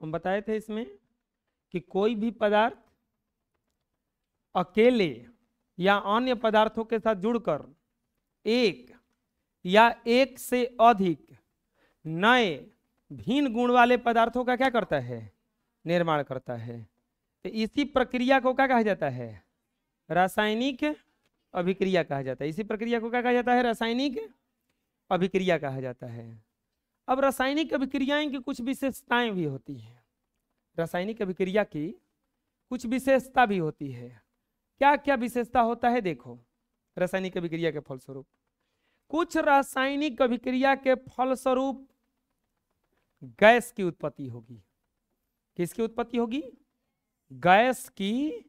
हम बताए थे इसमें कि कोई भी पदार्थ अकेले या अन्य पदार्थों के साथ जुड़कर एक या एक से अधिक नए भिन्न गुण वाले पदार्थों का क्या करता है, निर्माण करता है। तो इसी प्रक्रिया को क्या कहा जाता है, रासायनिक अभिक्रिया कहा जाता है। इसी प्रक्रिया को क्या कहा जाता है, रासायनिक अभिक्रिया कहा जाता है। अब रासायनिक अभिक्रियाएं की कुछ विशेषताएं भी होती हैं, रासायनिक अभिक्रिया की कुछ विशेषता भी होती है। क्या क्या विशेषता होता है, देखो। रासायनिक अभिक्रिया के फलस्वरूप, कुछ रासायनिक अभिक्रिया के फलस्वरूप गैस की उत्पत्ति होगी। किसकी उत्पत्ति होगी, गैस की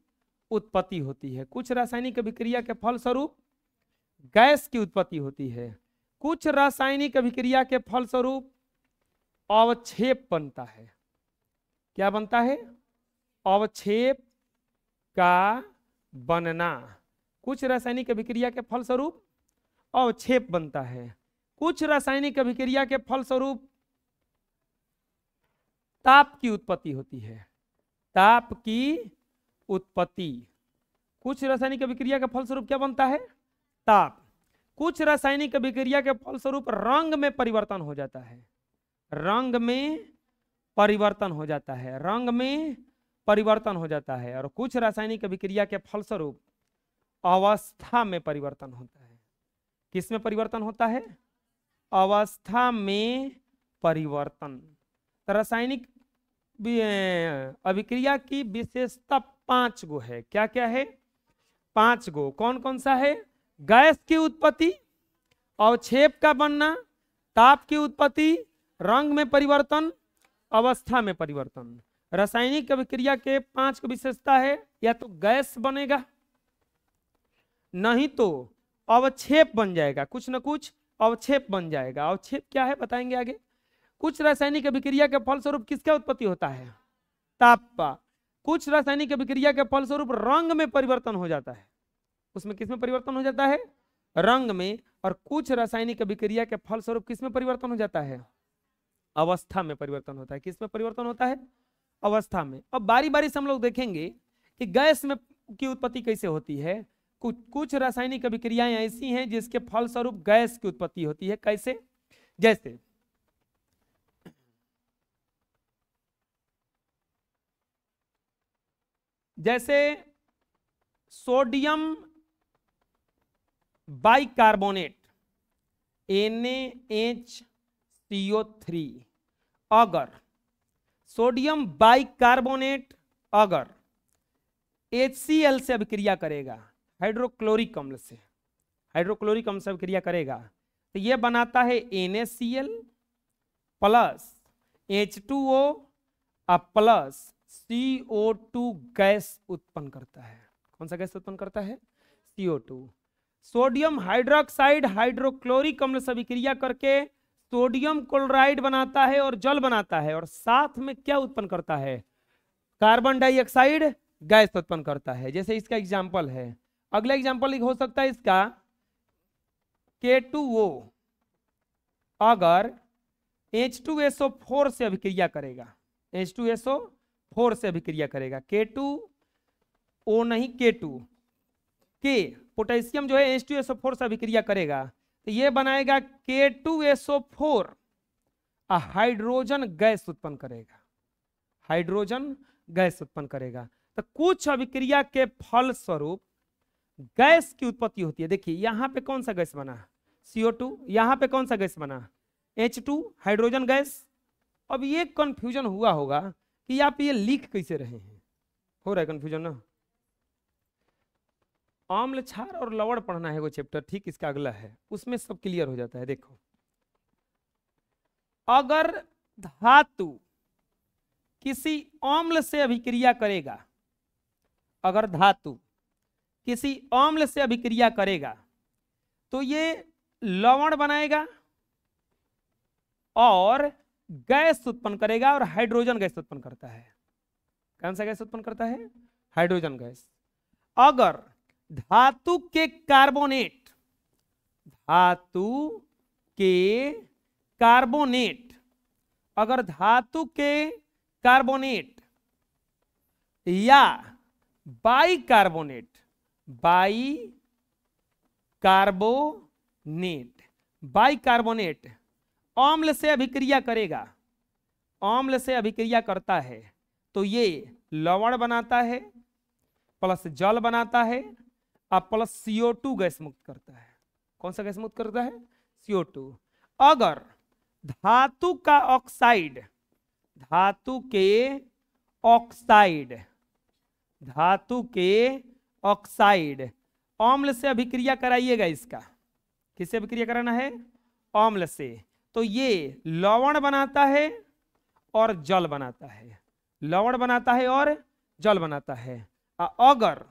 उत्पत्ति होती है। कुछ रासायनिक अभिक्रिया के फलस्वरूप गैस की उत्पत्ति होती है। कुछ रासायनिक अभिक्रिया के फलस्वरूप अवक्षेप बनता है। क्या बनता है, अवक्षेप का बनना। कुछ रासायनिक अभिक्रिया के फलस्वरूप अवक्षेप बनता है। कुछ रासायनिक अभिक्रिया के फलस्वरूप ताप की उत्पत्ति होती है, ताप की उत्पत्ति। कुछ रासायनिक अभिक्रिया के फलस्वरूप क्या बनता है, ताप। कुछ रासायनिक अभिक्रिया के फलस्वरूप रंग में परिवर्तन हो जाता है, रंग में परिवर्तन हो जाता है, रंग में परिवर्तन हो जाता है। और कुछ रासायनिक अभिक्रिया के फलस्वरूप अवस्था में परिवर्तन होता है। किस में परिवर्तन होता है, अवस्था में परिवर्तन। तो रासायनिक अभिक्रिया की विशेषता 5 गो है। क्या क्या है, 5 गो। कौन कौन सा है, गैस की उत्पत्ति, अवक्षेप का बनना, ताप की उत्पत्ति, रंग में परिवर्तन, अवस्था में परिवर्तन। रासायनिक अभिक्रिया के 5 की विशेषता है, या तो गैस बनेगा, नहीं तो अवक्षेप बन जाएगा, कुछ न कुछ अवक्षेप बन जाएगा। अवक्षेप क्या है बताएंगे आगे। कुछ रासायनिक अभिक्रिया के फलस्वरूप किसका उत्पत्ति होता है, ताप का। कुछ रासायनिक अभिक्रिया के फलस्वरूप रंग में परिवर्तन हो जाता है, उसमें किसमें परिवर्तन हो जाता है, रंग में। और कुछ रासायनिक अभिक्रिया के फलस्वरूप किसमें परिवर्तन हो जाता है, अवस्था में परिवर्तन होता है। किसमें परिवर्तन होता है, अवस्था में। अब बारी बारी से हम लोग देखेंगे कि गैस में की उत्पत्ति कैसे होती है। कुछ रासायनिक अभिक्रियाएं ऐसी हैं जिसके फलस्वरूप गैस की उत्पत्ति होती है। कैसे, जैसे सोडियम बाइकार्बोनेट NaHCO3, अगर सोडियम बाइकार्बोनेट अगर HCl से अभिक्रिया करेगा, हाइड्रोक्लोरिक अम्ल से, हाइड्रोक्लोरिक अम्ल से अभिक्रिया करेगा, तो यह बनाता है NaCl plus H2O plus CO2 gas उत्पन्न करता है। कौन सा गैस उत्पन्न करता है, CO2। सोडियम हाइड्रोक्साइड हाइड्रोक्लोरिक अम्ल से अभिक्रिया करके सोडियम क्लोराइड बनाता है और जल बनाता है, और साथ में क्या उत्पन्न करता है, कार्बन डाइऑक्साइड गैस उत्पन्न करता है। जैसे इसका एग्जाम्पल है, अगला एग्जाम्पल हो सकता है इसका K2O अगर H2SO4 से अभिक्रिया करेगा, H2SO4 से अभिक्रिया करेगा, K2O नहीं K2, K पोटेशियम जो है H2SO4 से अभिक्रिया करेगा, तो ये बनाएगा K2SO4, हाइड्रोजन गैस उत्पन्न करेगा, हाइड्रोजन गैस उत्पन्न करेगा। तो कुछ अभिक्रिया के फल स्वरूप गैस की उत्पत्ति होती है। देखिए यहां पे कौन सा गैस बना, CO2, यहां पे कौन सा गैस बना, H2, हाइड्रोजन गैस। अब ये कंफ्यूजन हुआ होगा कि आप ये लिख कैसे रहे हैं, हो रहा है कंफ्यूजन ना। आम्ल क्षार और लवण पढ़ना है वो चैप्टर, ठीक इसका अगला है, उसमें सब क्लियर हो जाता है। देखो अगर धातु किसी अम्ल से अभिक्रिया करेगा, अगर धातु किसी अम्ल से अभिक्रिया करेगा तो ये लवण बनाएगा और गैस उत्पन्न करेगा, और हाइड्रोजन गैस उत्पन्न करता है। कौन सा गैस उत्पन्न करता है, हाइड्रोजन गैस। अगर धातु के कार्बोनेट, धातु के कार्बोनेट, अगर धातु के कार्बोनेट या बाइकार्बोनेट, बाइकार्बोनेट अम्ल से अभिक्रिया करेगा, अम्ल से अभिक्रिया करता है तो ये लवण बनाता है, प्लस जल बनाता है और प्लस CO2 गैस मुक्त करता है। कौन सा गैस मुक्त करता है? CO2। अगर धातु का ऑक्साइड, धातु के ऑक्साइड अम्ल से अभिक्रिया कराइएगा, इसका किससे अभिक्रिया कराना है? अम्ल से, तो ये लवण बनाता है और जल बनाता है, लवण बनाता है और जल बनाता है। अगर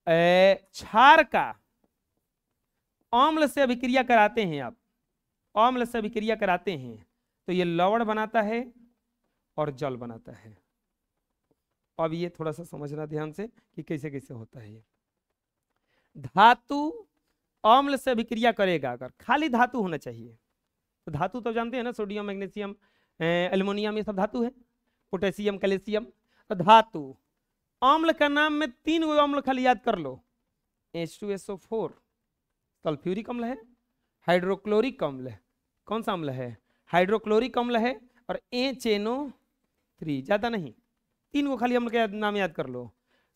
क्षार का अम्ल से अभिक्रिया कराते हैं, आप अम्ल से अभिक्रिया कराते हैं तो ये लवण बनाता है और जल बनाता है। अब ये थोड़ा सा समझना ध्यान से कि कैसे कैसे होता है। ये धातु अम्ल से अभिक्रिया करेगा, अगर खाली धातु होना चाहिए तो धातु तो जानते हैं ना, सोडियम, मैग्नीशियम, एल्युमिनियम, ये सब धातु है, पोटेशियम, कैल्शियम। तो धातु अम्ल का नाम में 3 गो अम्ल खाली याद कर लो। H2SO4 सल्फ्यूरिक अम्ल है, हाइड्रोक्लोरिक अम्ल है, कौन सा अम्ल है? हाइड्रोक्लोरिक अम्ल है, और HNO3, ज्यादा नहीं, 3 गो खाली अम्ल का नाम याद कर लो।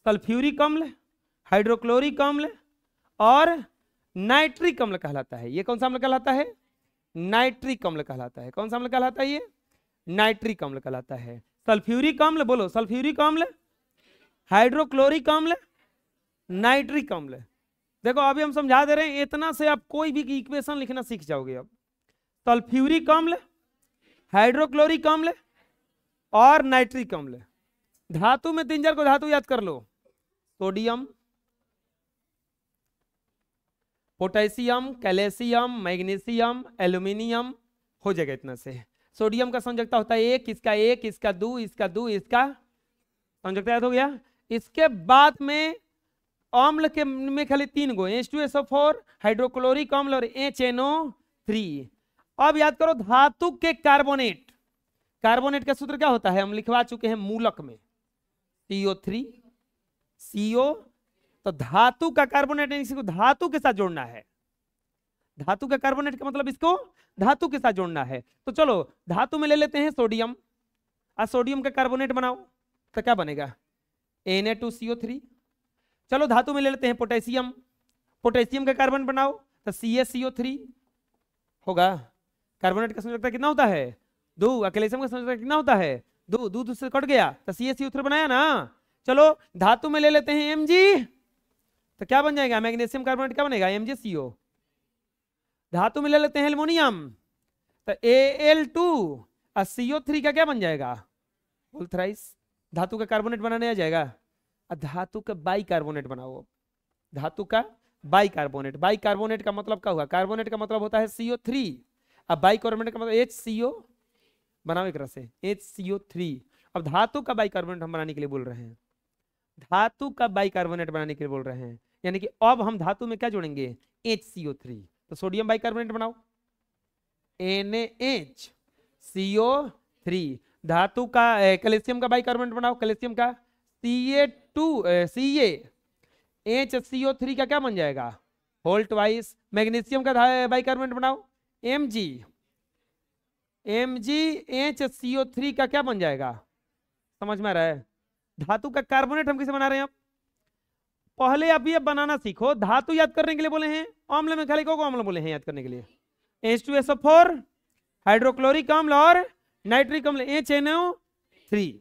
सल्फ्यूरिक अम्ल, हाइड्रोक्लोरिक अम्ल और नाइट्रिक अम्ल कहलाता है। ये कौन सा अम्ल कहलाता है? नाइट्रिक अम्ल कहलाता है। कौन सा अम्ल कहलाता है? ये नाइट्रिक अम्ल कहलाता है। सल्फ्यूरिक अम्ल, बोलो, सल्फ्यूरिक अम्ल, हाइड्रोक्लोरिक अम्ल, नाइट्रिक अम्ल। देखो अभी हम समझा दे रहे हैं, इतना से आप कोई भी इक्वेशन लिखना सीख जाओगे। अब सल्फ्यूरिक अम्ल, हाइड्रोक्लोरिक अम्ल और नाइट्रिक अम्ल। धातु में 3-4 को धातु याद कर लो, sodium, potassium, calcium, magnesium, aluminium, हो जाएगा इतना से। सोडियम का संयोजकता होता है 1, इसका 1, इसका 2, इसका 2, इसका संयोजकता याद हो गया। इसके बाद में अम्ल के में खाली 3 गो, H2SO4, हाइड्रोक्लोरिक अम्ल और HNO3। अब याद करो धातु के कार्बोनेट, कार्बोनेट का सूत्र क्या होता है? हम लिखवा चुके हैं मूलक में, CO3 CO। तो धातु का कार्बोनेट इसको धातु के साथ जोड़ना है, धातु का कार्बोनेट का मतलब इसको धातु के साथ जोड़ना है। तो चलो धातु में ले लेते हैं सोडियम, और सोडियम का कार्बोनेट बनाओ तो क्या बनेगा? Na2CO3। चलो धातु में ले लेते हैं पोटेशियम, पोटेशियम का कार्बन बनाओ तो CaCO3 होगा। कार्बोनेट का संयोजकता कितना होता है? 2। कैल्शियम का संयोजकता कितना होता है? 2। दूध से कट गया तो CaCO3 बनाया ना। चलो धातु में ले लेते हैं Mg, तो क्या बन जाएगा? मैग्नीशियम कार्बोनेट क्या बनेगा? MgCO। धातु में ले लेते हैं एल्युमिनियम, तो Al2 और CO3 का क्या बन जाएगा? Whole thrice. धातु का कार्बोनेट बनाने आ जाएगा। धातु का बाइकार्बोनेट बनाओ, धातु का बाइकार्बोनेट। बाइकार्बोनेट का मतलब क्या हुआ? कार्बोनेट का मतलब होता है CO3, अब बाइकार्बोनेट का मतलब HCO बनाओ एक तरह से, HCO3। अब धातु का बाइकार्बोनेट हम बनाने के लिए बोल रहे हैं, धातु का बाइकार्बोनेट बनाने के लिए बोल रहे हैं, यानी कि अब हम धातु में क्या जोड़ेंगे? HCO3। तो सोडियम बाइकार्बोनेट बनाओ, NaHCO3। धातु का कैल्शियम का बाइकार्बोनेट बनाओ, कैल्शियम का CaHCO3 का क्या बन जाएगा? Whole twice. मैग्नीशियम का बाइकार्बोनेट बनाओ, MgHCO3 का क्या बन जाएगा? समझ में आ रहा है? धातु का कार्बोनेट हम किसे बना रहे हैं? अब पहले आप ये बनाना सीखो। धातु याद करने के लिए बोले हैं, अम्ल में खाली कौन अम्ल बोले हैं याद करने के लिए? H2SO4, हाइड्रोक्लोरिक अम्ल और नाइट्रिक अम्ल HNO3।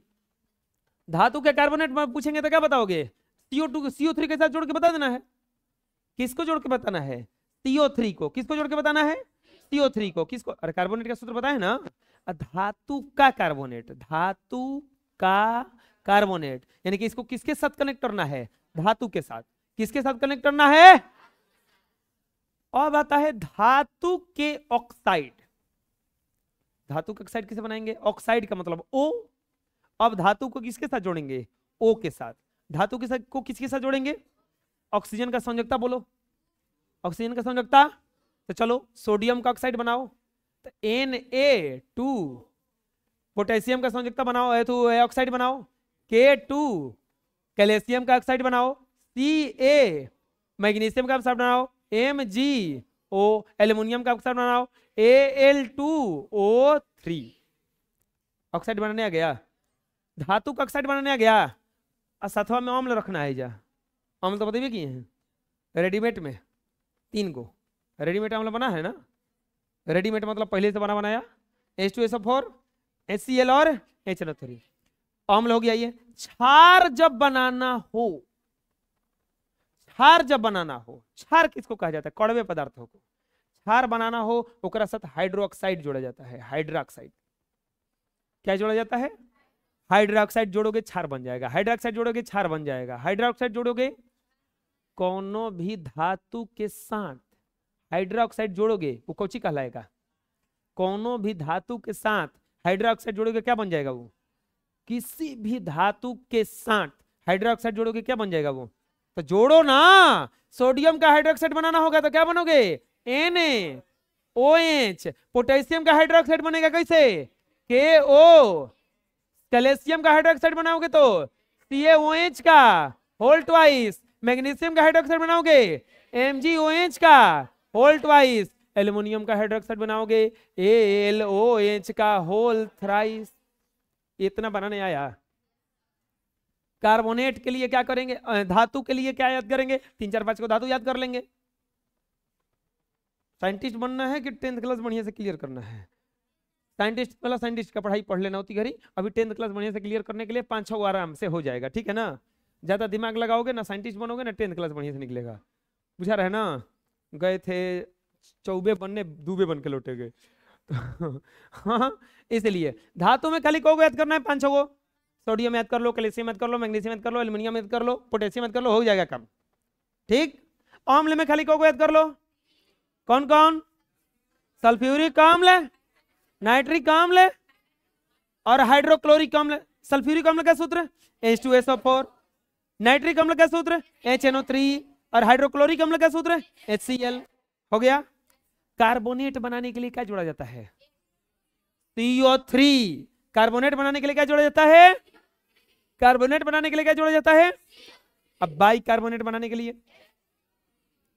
धातु के कार्बोनेट में पूछेंगे तो क्या बताओगे? CO3 के साथ जोड़ के बता देना है। किसको जोड़ के बताना है? CO3 को। किसको जोड़ के बताना है? CO3 को। किसको? अरे कार्बोनेट का सूत्र पता है ना? धातु का कार्बोनेट, धातु का कार्बोनेट, यानी कि इसको किसके साथ कनेक्ट करना है? धातु के साथ। किसके साथ कनेक्ट करना है? अब आता है धातु के ऑक्साइड। धातु के ऑक्साइड किसे बनाएंगे? ऑक्साइड का मतलब O। अब धातु को किसके साथ जोड़ेंगे? O के साथ। धातु के साथ को किसके साथ जोड़ेंगे? ऑक्सीजन का संयोजकता बोलो, ऑक्सीजन का संयोजकता। तो चलो सोडियम का ऑक्साइड बनाओ, तो Na2 पोटेशियम का संयुक्त बनाओ तो ऑक्साइड बनाओ K2, कैल्शियम का ऑक्साइड बनाओ Ca, मैग्नीशियम का ऑक्साइड बनाओ MgO, एल्युमिनियम का ऑक्साइड बनाओ Al2O3। ऑक्साइड बनाने आ गया, धातु का ऑक्साइड बनाने आ गया। साथवा में अम्ल रखना है, जा अम्ल तो बताइए किए हैं रेडीमेड में 3 को। रेडीमेड अम्ल बना है ना, रेडीमेड मतलब पहले से बना बनाया H2SO4 HCl और HNO3 अम्ल हो गया। ये क्षार जब बनाना हो, क्षार जब बनाना हो, क्षार किसको कहा जाता है? कड़वे पदार्थों को क्षार बनाना हो ओकरा साथ हाइड्रोक्साइड जोड़ा जाता है, हाइड्रोक्साइड। क्या जोड़ा जाता है? हाइड्रोक्साइड जोड़ोगे क्षार बन जाएगा, हाइड्रोक्साइड जोड़ोगे क्षार बन जाएगा। हाइड्रोक्साइड जोड़ोगे कोनो भी धातु के साथ हाइड्रोक्साइड जोड़ोगे वो कौची कहलाएगा? कोनो भी धातु के साथ हाइड्रोक्साइड जोड़ोगे क्या बन जाएगा? वो किसी भी धातु के साथ हाइड्रोक्साइड जोड़ोगे क्या बन जाएगा? वो तो जोड़ो ना, सोडियम का हाइड्रोक्साइड बनाना होगा तो क्या बनोगे? NaOH। पोटेशियम का हाइड्रोक्साइड बनेगा कैसे? KO। कैल्शियम का हाइड्रोक्साइड बनाओगे तो CaOH का होल ट्वाइस। मैग्नीशियम का हाइड्रोक्साइड बनाओगे MgOH का होल ट्वाइस। एल्युमिनियम का हाइड्रोक्साइड बनाओगे AlOH का होल थ्राइस। इतना बनाने आया। कार्बोनेट के लिए क्या करेंगे? धातु के लिए क्या याद करेंगे? 3 4 5 को धातु याद कर लेंगे। साइंटिस्ट बनना है कि 10th क्लास बढ़िया से क्लियर करना है? साइंटिस्ट वाला साइंटिस्ट का पढ़ाई पढ़ लेना होती घड़ी। अभी 10th क्लास बढ़िया से क्लियर करने के लिए 5 6 आराम से हो जाएगा, ठीक है ना? ज्यादा दिमाग लगाओगे ना साइंटिस्ट बनोगे ना 10th क्लास बढ़िया से निकलेगा। बुझा रहे ना? गए थे चौबे बनने, दूबे बन के लौटे गए। हाँ, इसलिए धातु में खाली को याद करना है 5 6 को। सोडियम याद कर लो, कैल्शियम याद कर लो, मैग्नीशियम याद कर लो, एल्युमिनियम याद कर लो, पोटेशियम याद कर लो, हो जाएगा काम, ठीक। अम्ल में खाली को याद कर लो। कौन कौन? सल्फ्यूरिक अम्ल, नाइट्रिक अम्ल और हाइड्रोक्लोरिक अम्ल। सल्फ्यूरिक अम्ल का सूत्र H2SO4, नाइट्रिक अम्ल का सूत्र HNO3 और हाइड्रोक्लोरिक अम्ल का सूत्र HCl। हो गया। कार्बोनेट बनाने के लिए क्या जोड़ा जाता है? CO3। कार्बोनेट बनाने के लिए क्या जोड़ा जाता है? कार्बोनेट बनाने के लिए क्या जोड़ा जाता है? अब बाई कार्बोनेट बनाने के लिए,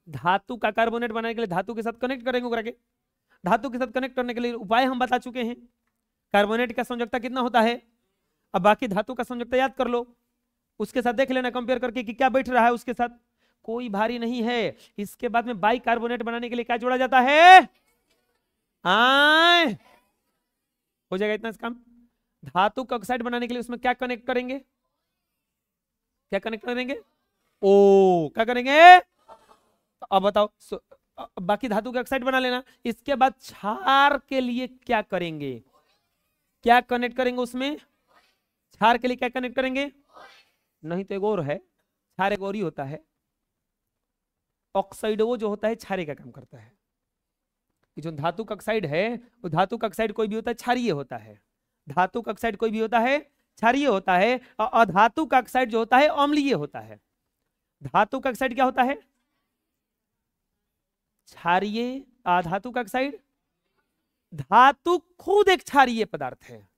धातु का कार्बोनेट बनाने के लिए धातु के साथ कनेक्ट करेंगे उकरा के। धातु के साथ कनेक्ट करने के लिए उपाय हम बता चुके हैं। कार्बोनेट का संयोजकता कितना होता है? अब बाकी धातु का संयोजकता याद कर लो, उसके साथ देख लेना कंपेयर करके कि क्या बैठ रहा है उसके साथ। कोई भारी नहीं है। इसके बाद में बाई कार्बोनेट बनाने के लिए क्या जोड़ा जाता है? हो जाएगा इतना काम। धातु का ऑक्साइड बनाने के लिए उसमें क्या कनेक्ट करेंगे? क्या कनेक्ट करेंगे? ओ, क्या करेंगे? अब बताओ। बाकी धातु का ऑक्साइड बना लेना। इसके बाद क्षार के लिए क्या करेंगे? क्या कनेक्ट करेंगे उसमें? क्षार के लिए क्या कनेक्ट करेंगे? नहीं तो एक और है, क्षार एक और ही होता है। ऑक्साइड वो जो होता है क्षारे का काम करता है। जो धातु का ऑक्साइड है वो धातु का ऑक्साइड कोई भी होता है क्षारीय होता है। धातु का ऑक्साइड कोई भी होता है क्षारीय होता है, और अधातु का ऑक्साइड जो होता है अम्लीय होता है। धातु का ऑक्साइड क्या होता है? क्षारीय। अधातु का ऑक्साइड, धातु खुद एक क्षारीय पदार्थ है।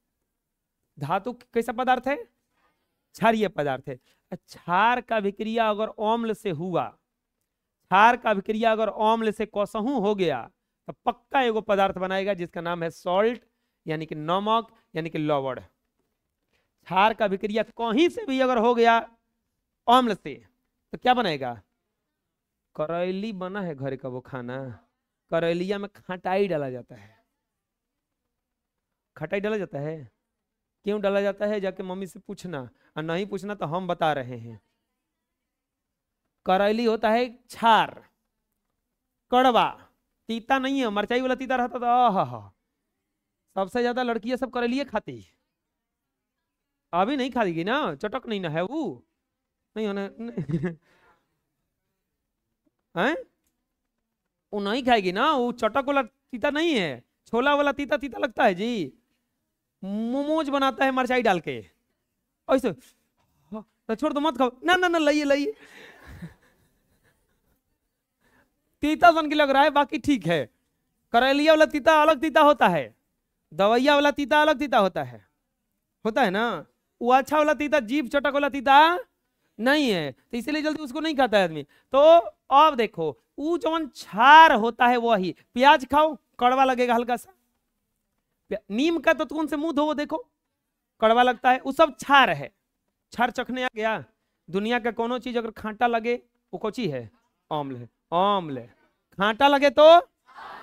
धातु कैसा पदार्थ है? क्षारीय पदार्थ है। क्षार का विक्रिया अगर अम्ल से हुआ, क्षार का विक्रिया अगर अम्ल से कसहू हो गया तो पक्का एगो पदार्थ बनाएगा जिसका नाम है सॉल्ट, यानी कि नमक, यानी कि लवण। क्षार का विक्रिया कहीं से भी अगर हो गया अम्ल से तो क्या बनेगा? करैली बना है घर का वो खाना, करैलिया में खटाई डाला जाता है। खटाई डाला जाता है। क्यों डाला जाता है जाके मम्मी से पूछना, और नहीं पूछना तो हम बता रहे हैं। करैली होता है क्षार, कड़वा, तीता नहीं है। मिर्चाई वाला तीता रहता तो आहा, सबसे ज्यादा लड़कियां सब करैलिए खाती। अभी नहीं खाएगी ना, चटक नहीं ना है वो, नहीं होना हैं? वो नहीं खाएगी ना, वो चटक वाला तीता नहीं है, छोला वाला तीता तीता लगता है जी। मोमोज बनाता है मिर्चाई डाल के ऐसे, तो छोड़ दो मत खाओ। ना ना ना, लाइए लाइए। तीता सन की लग रहा है, बाकी ठीक है। करैलिया वाला तीता अलग तीता होता है, दवैया वाला तीता अलग तीता होता है। होता है ना, वो अच्छा वाला तीता, जीभ चटक वाला तीता नहीं है, तो इसलिए जल्दी उसको नहीं खाता है आदमी। तो अब देखो वो जौन छार होता है वही, प्याज खाओ कड़वा लगेगा हल्का सा, नीम का तो कौन से मुंह धो देखो कड़वा लगता है, वो सब छार है। छार चखने आ गया, दुनिया का कोनो चीज अगर खाटा लगे वो कोची है, आम्ल है। आम्ल खाटा लगे तो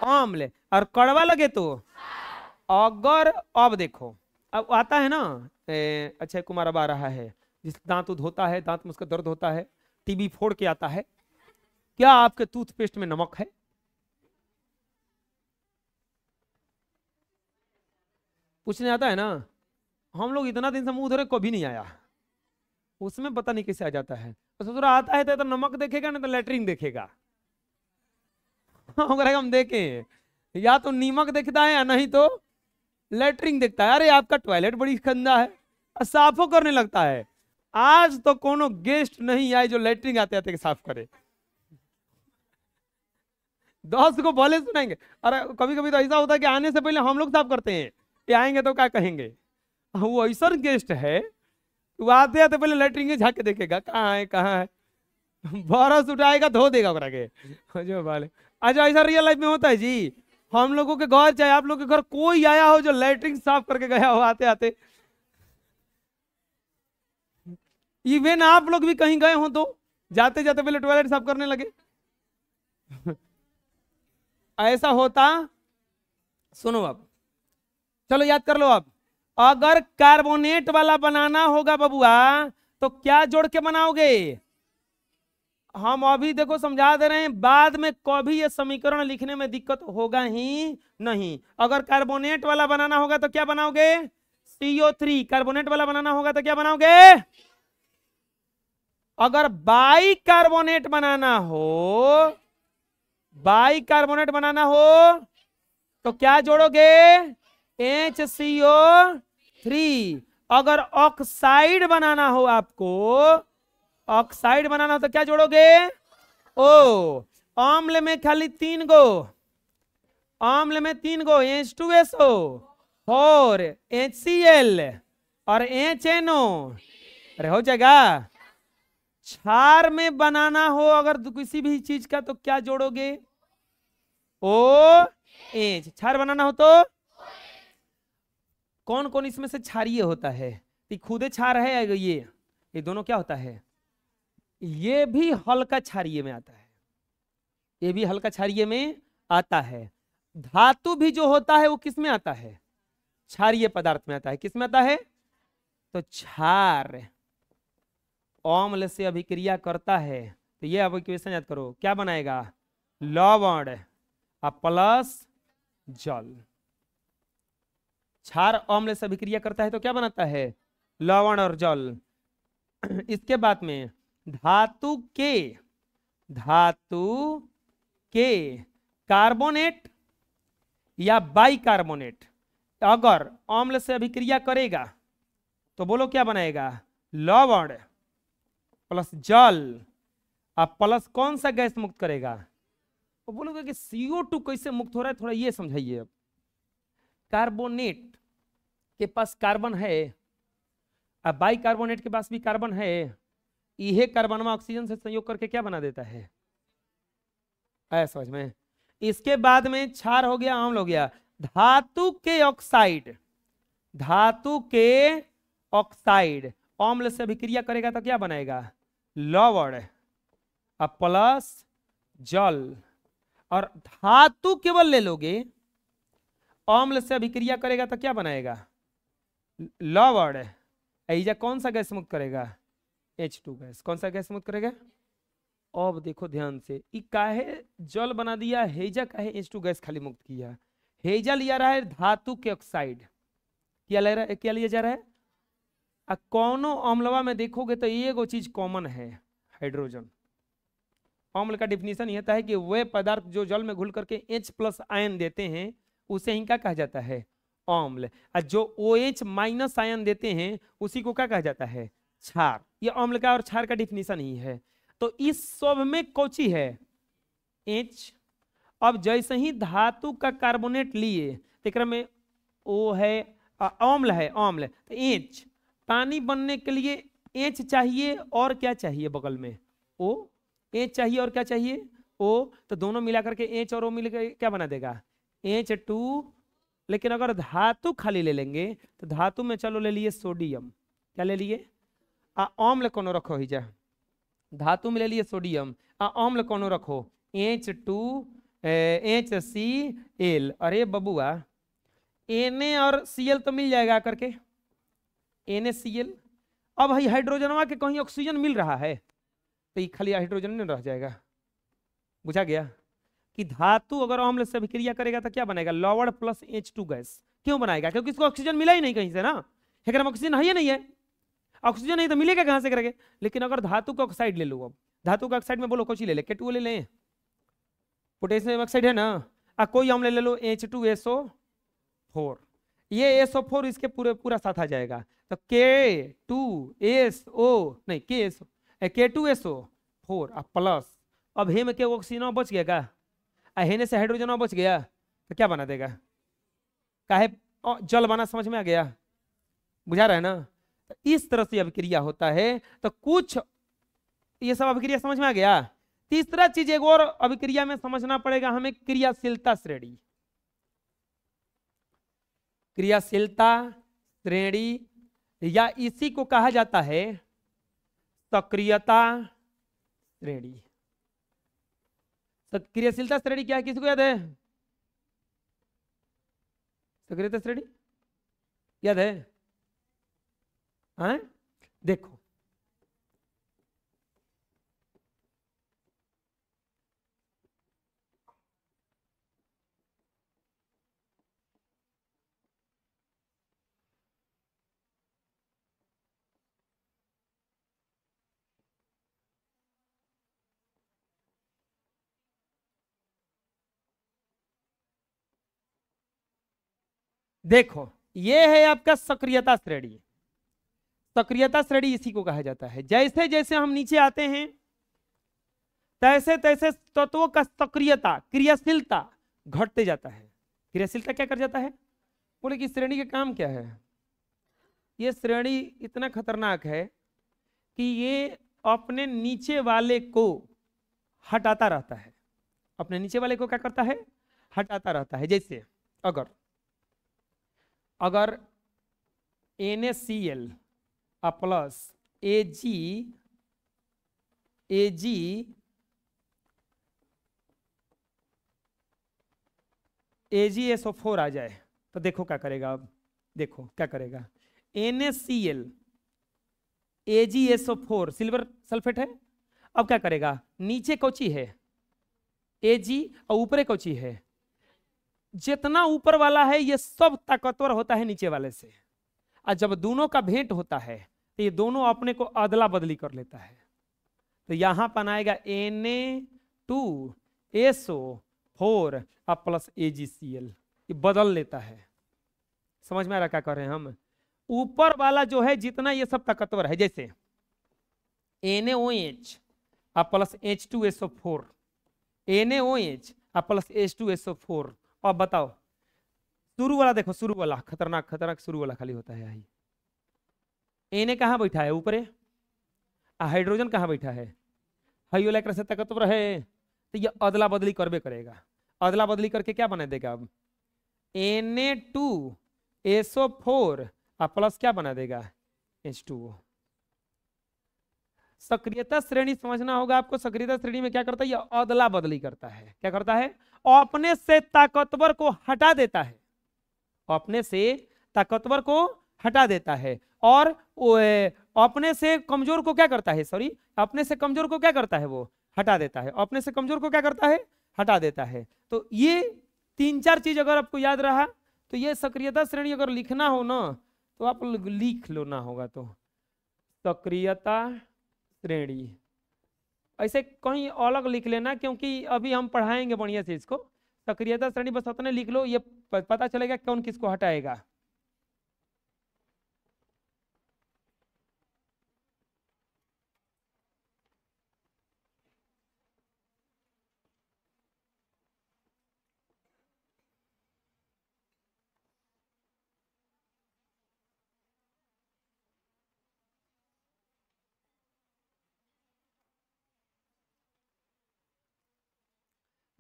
आम्ल, और कड़वा लगे तो अगर, अब देखो अब आता है ना अक्षय कुमार अब आ रहा है, जिस दांत धोता है, दांत में उसका दर्द होता है, टीबी फोड़ के आता है, क्या आपके टूथपेस्ट में नमक है? पूछने आता है ना, हम लोग इतना दिन से मुंह धोरे कभी नहीं आया, उसमें पता नहीं कैसे आ जाता है। तो ससुरा आता है तो नमक देखेगा ना तो लेटरिन देखेगा। हम देखें, या तो नीमक देखता है या नहीं तो लेटरिन देखता है। अरे आपका टॉयलेट बड़ी गंदा है, साफो करने लगता है। आज तो कोनो गेस्ट नहीं आए जो लेटरिन आते आते साफ करे, 10 को भले सुनाएंगे। अरे कभी कभी तो ऐसा होता है कि आने से पहले हम लोग साफ करते हैं, ये आएंगे तो क्या कहेंगे। वो ऐसा गेस्ट है, वो आते आते पहले लेटरिन झाके देखेगा कहाँ है कहाँ है, बरस उठाएगा धो देगा के जो वाले। अच्छा ऐसा रियल लाइफ में होता है जी, हम लोगों के घर चाहे आप लोग के घर कोई आया हो जो लेटरिन साफ करके गया हो आते आते, इवन आप लोग भी कहीं गए हो तो जाते जाते पहले टॉयलेट साफ करने लगे। ऐसा होता, सुनो अब, चलो याद कर लो अब, अगर कार्बोनेट वाला बनाना होगा बबुआ तो क्या जोड़ के बनाओगे? हम अभी देखो समझा दे रहे हैं, बाद में कभी ये समीकरण लिखने में दिक्कत होगा ही नहीं। अगर कार्बोनेट वाला बनाना होगा तो क्या बनाओगे? CO3। कार्बोनेट वाला बनाना होगा तो क्या बनाओगे? अगर बाई कार्बोनेट बनाना हो, बाई कार्बोनेट बनाना हो तो क्या जोड़ोगे? HCO3। अगर ऑक्साइड बनाना हो आपको, ऑक्साइड बनाना हो तो क्या जोड़ोगे? ओ, अम्ल में खाली 3 गो, अम्ल में 3 गो H2SO और HCl और HNO। अरे हो जाएगा। क्षार में बनाना हो अगर किसी भी चीज का तो क्या जोड़ोगे? OH। क्षार बनाना हो तो कौन कौन इसमें से क्षारीय होता है? खुदे क्षार है, ये दोनों क्या होता है? ये भी हल्का क्षारीय में आता है, ये भी हल्का क्षारीय में आता है। धातु भी जो होता है वो किस में आता है? क्षारीय पदार्थ में आता है। किस में आता है? तो क्षार अम्ल से अभिक्रिया करता है तो ये अब इक्वेशन याद करो, क्या बनाएगा? लवण प्लस जल। क्षार अम्ल से अभिक्रिया करता है तो क्या बनाता है? लवण और जल। इसके बाद में धातु के कार्बोनेट या बाइकार्बोनेट अगर अम्ल से अभिक्रिया करेगा तो बोलो क्या बनाएगा? लवण प्लस जल अब प्लस कौन सा गैस मुक्त करेगा? तो बोलोगे कि CO2 कैसे मुक्त हो रहा है, थोड़ा ये समझाइए। अब कार्बोनेट के पास कार्बन है, अब बाइकार्बोनेट के पास भी कार्बन है, यह कार्बन में ऑक्सीजन से संयोग करके क्या बना देता है? आया समझ में? इसके बाद में क्षार हो गया, अम्ल हो गया। धातु के ऑक्साइड, धातु के ऑक्साइड अम्ल से अभिक्रिया करेगा तो क्या बनाएगा? लवण प्लस जल। और धातु केवल ले लोगे, अम्ल से अभिक्रिया करेगा तो क्या बनाएगा? लवण। ऐजा कौन सा गैस मुक्त करेगा? H2 gas. कौन सा गैस मुक्त करेगा? अब देखो ध्यान से, काहे जल बना दिया, हेजा काहे H2 गैस खाली मुक्त किया? हेजा लिया रहा है धातु के ऑक्साइड, क्या ले रहा है, क्या लिया जा रहा है? कौनो अम्लवा में देखोगे तो एक चीज कॉमन है, हाइड्रोजन। अम्ल का डिफिनीशन यह है कि वे पदार्थ जो जल में घुल करके H+ आयन देते हैं उसे ही क्या कहा जाता है? अम्ल। और जो OH- आयन देते हैं उसी को क्या कहा जाता है? क्षार। ये अम्ल का और क्षार का डिफिनीशन ही है। तो इस सब में कौची है? H। अब जैसे ही धातु का कार्बोनेट लिए तो में O है अम्ल है, अम्ल तो एच, पानी बनने के लिए एच चाहिए और क्या चाहिए बगल में, ओ, एच चाहिए और क्या चाहिए, ओ, तो दोनों मिला करके एच और ओ मिलकर क्या बना देगा, H2। लेकिन अगर धातु खाली ले लेंगे तो धातु में चलो ले लिए सोडियम, क्या ले लिए, अम्ल कोनो रखो ही जा, धातु में ले लिए सोडियम, अम्ल कोनो रखो H2HCl। अरे बबुआ Na और Cl तो मिल जाएगा करके, NaCl। अब भाई हाइड्रोजनवा के कहीं ऑक्सीजन मिल रहा है तो ये खाली हाइड्रोजन नहीं रह जाएगा, बुझा गया कि धातु अगर अम्ल से अभिक्रिया करेगा तो क्या बनेगा, लवण प्लस H2 गैस। क्यों बनाएगा, क्योंकि इसको ऑक्सीजन मिला ही नहीं कहीं से ना, लेकिन ऑक्सीजन है ही नहीं है, ऑक्सीजन नहीं तो मिलेगा कहां से करेंगे। लेकिन अगर धातु का ऑक्साइड ले लो, अब धातु का ऑक्साइड में बोलो कौन सी ले ले, K2O ले लें, पोटेशियम ऑक्साइड है ना, कोई अम्ल ले लो H2SO4, ये SO4 इसके पूरे पूरा साथ आ जाएगा, तो K2SO नहीं K2SO4 प्लस, अब हे में क्या ऑक्सीजन बच गया का, हेने से हाइड्रोजन बच गया तो क्या बना देगा, काहे जल बना, समझ में आ गया, बुझा रहा है ना। तो इस तरह से अभिक्रिया होता है, तो कुछ ये सब अभिक्रिया समझ में आ गया। तीसरा चीज एक और अभिक्रिया में समझना पड़ेगा हमें, क्रियाशीलता श्रेणी। क्रियाशीलता श्रेणी या इसी को कहा जाता है सक्रियता श्रेणी। क्रियाशीलता श्रेणी क्या है, किसी को याद है, सक्रियता श्रेणी याद है, हाँ? देखो देखो ये है आपका सक्रियता श्रेणी। सक्रियता श्रेणी इसी को कहा जाता है, जैसे जैसे हम नीचे आते हैं तैसे तैसे तत्वों का सक्रियता, क्रियाशीलता घटते जाता है। क्रियाशीलता क्या कर जाता है, बोले कि श्रेणी का काम क्या है, ये श्रेणी इतना खतरनाक है कि ये अपने नीचे वाले को हटाता रहता है, अपने नीचे वाले को क्या करता है, हटाता रहता है। जैसे अगर अगर NaCl प्लस AgSO4 आ जाए तो देखो क्या करेगा, अब देखो क्या करेगा, NaCl AgSO4 सिल्वर सल्फेट है, अब क्या करेगा, नीचे कौची है Ag और ऊपर कौची है, जितना ऊपर वाला है ये सब ताकतवर होता है नीचे वाले से, और जब दोनों का भेंट होता है तो ये दोनों अपने को अदला बदली कर लेता है। तो यहां पर आएगा Na2SO4 प्लस AgCl, ये बदल लेता है। समझ में आ रहा क्या कर रहे हैं हम, ऊपर वाला जो है जितना ये सब ताकतवर है, जैसे NaOH plus H2SO4, NaOH plus H2SO4। अब बताओ शुरू वाला देखो, शुरू वाला खतरनाक खतरनाक शुरू वाला खाली होता है, Na कहाँ बैठा है ऊपर, हाइड्रोजन कहाँ बैठा है, हाइड्रोलाइक से ताकतवर है, तो ये अदला बदली करबे करेगा, अदला बदली करके क्या बना देगा, अब Na2SO4 प्लस क्या बना देगा H2O। सक्रियता श्रेणी समझना होगा आपको, सक्रियता श्रेणी में क्या करता है, ये अदला बदली करता है, क्या करता है, अपने से ताकतवर को हटा देता है, अपने से ताकतवर को हटा देता है, और अपने से कमजोर को क्या करता है, सॉरी अपने से कमजोर को क्या करता है, वो हटा देता है, अपने से कमजोर को क्या करता है, हटा देता है। तो ये तीन चार चीज अगर आपको याद रहा तो ये सक्रियता श्रेणी अगर लिखना हो ना तो आप लिख लो, ना होगा तो सक्रियता श्रेणी ऐसे कहीं अलग लिख लेना, क्योंकि अभी हम पढ़ाएंगे बढ़िया से इसको। सक्रियता श्रेणी बस उतने लिख लो, ये पता चलेगा कौन किसको हटाएगा।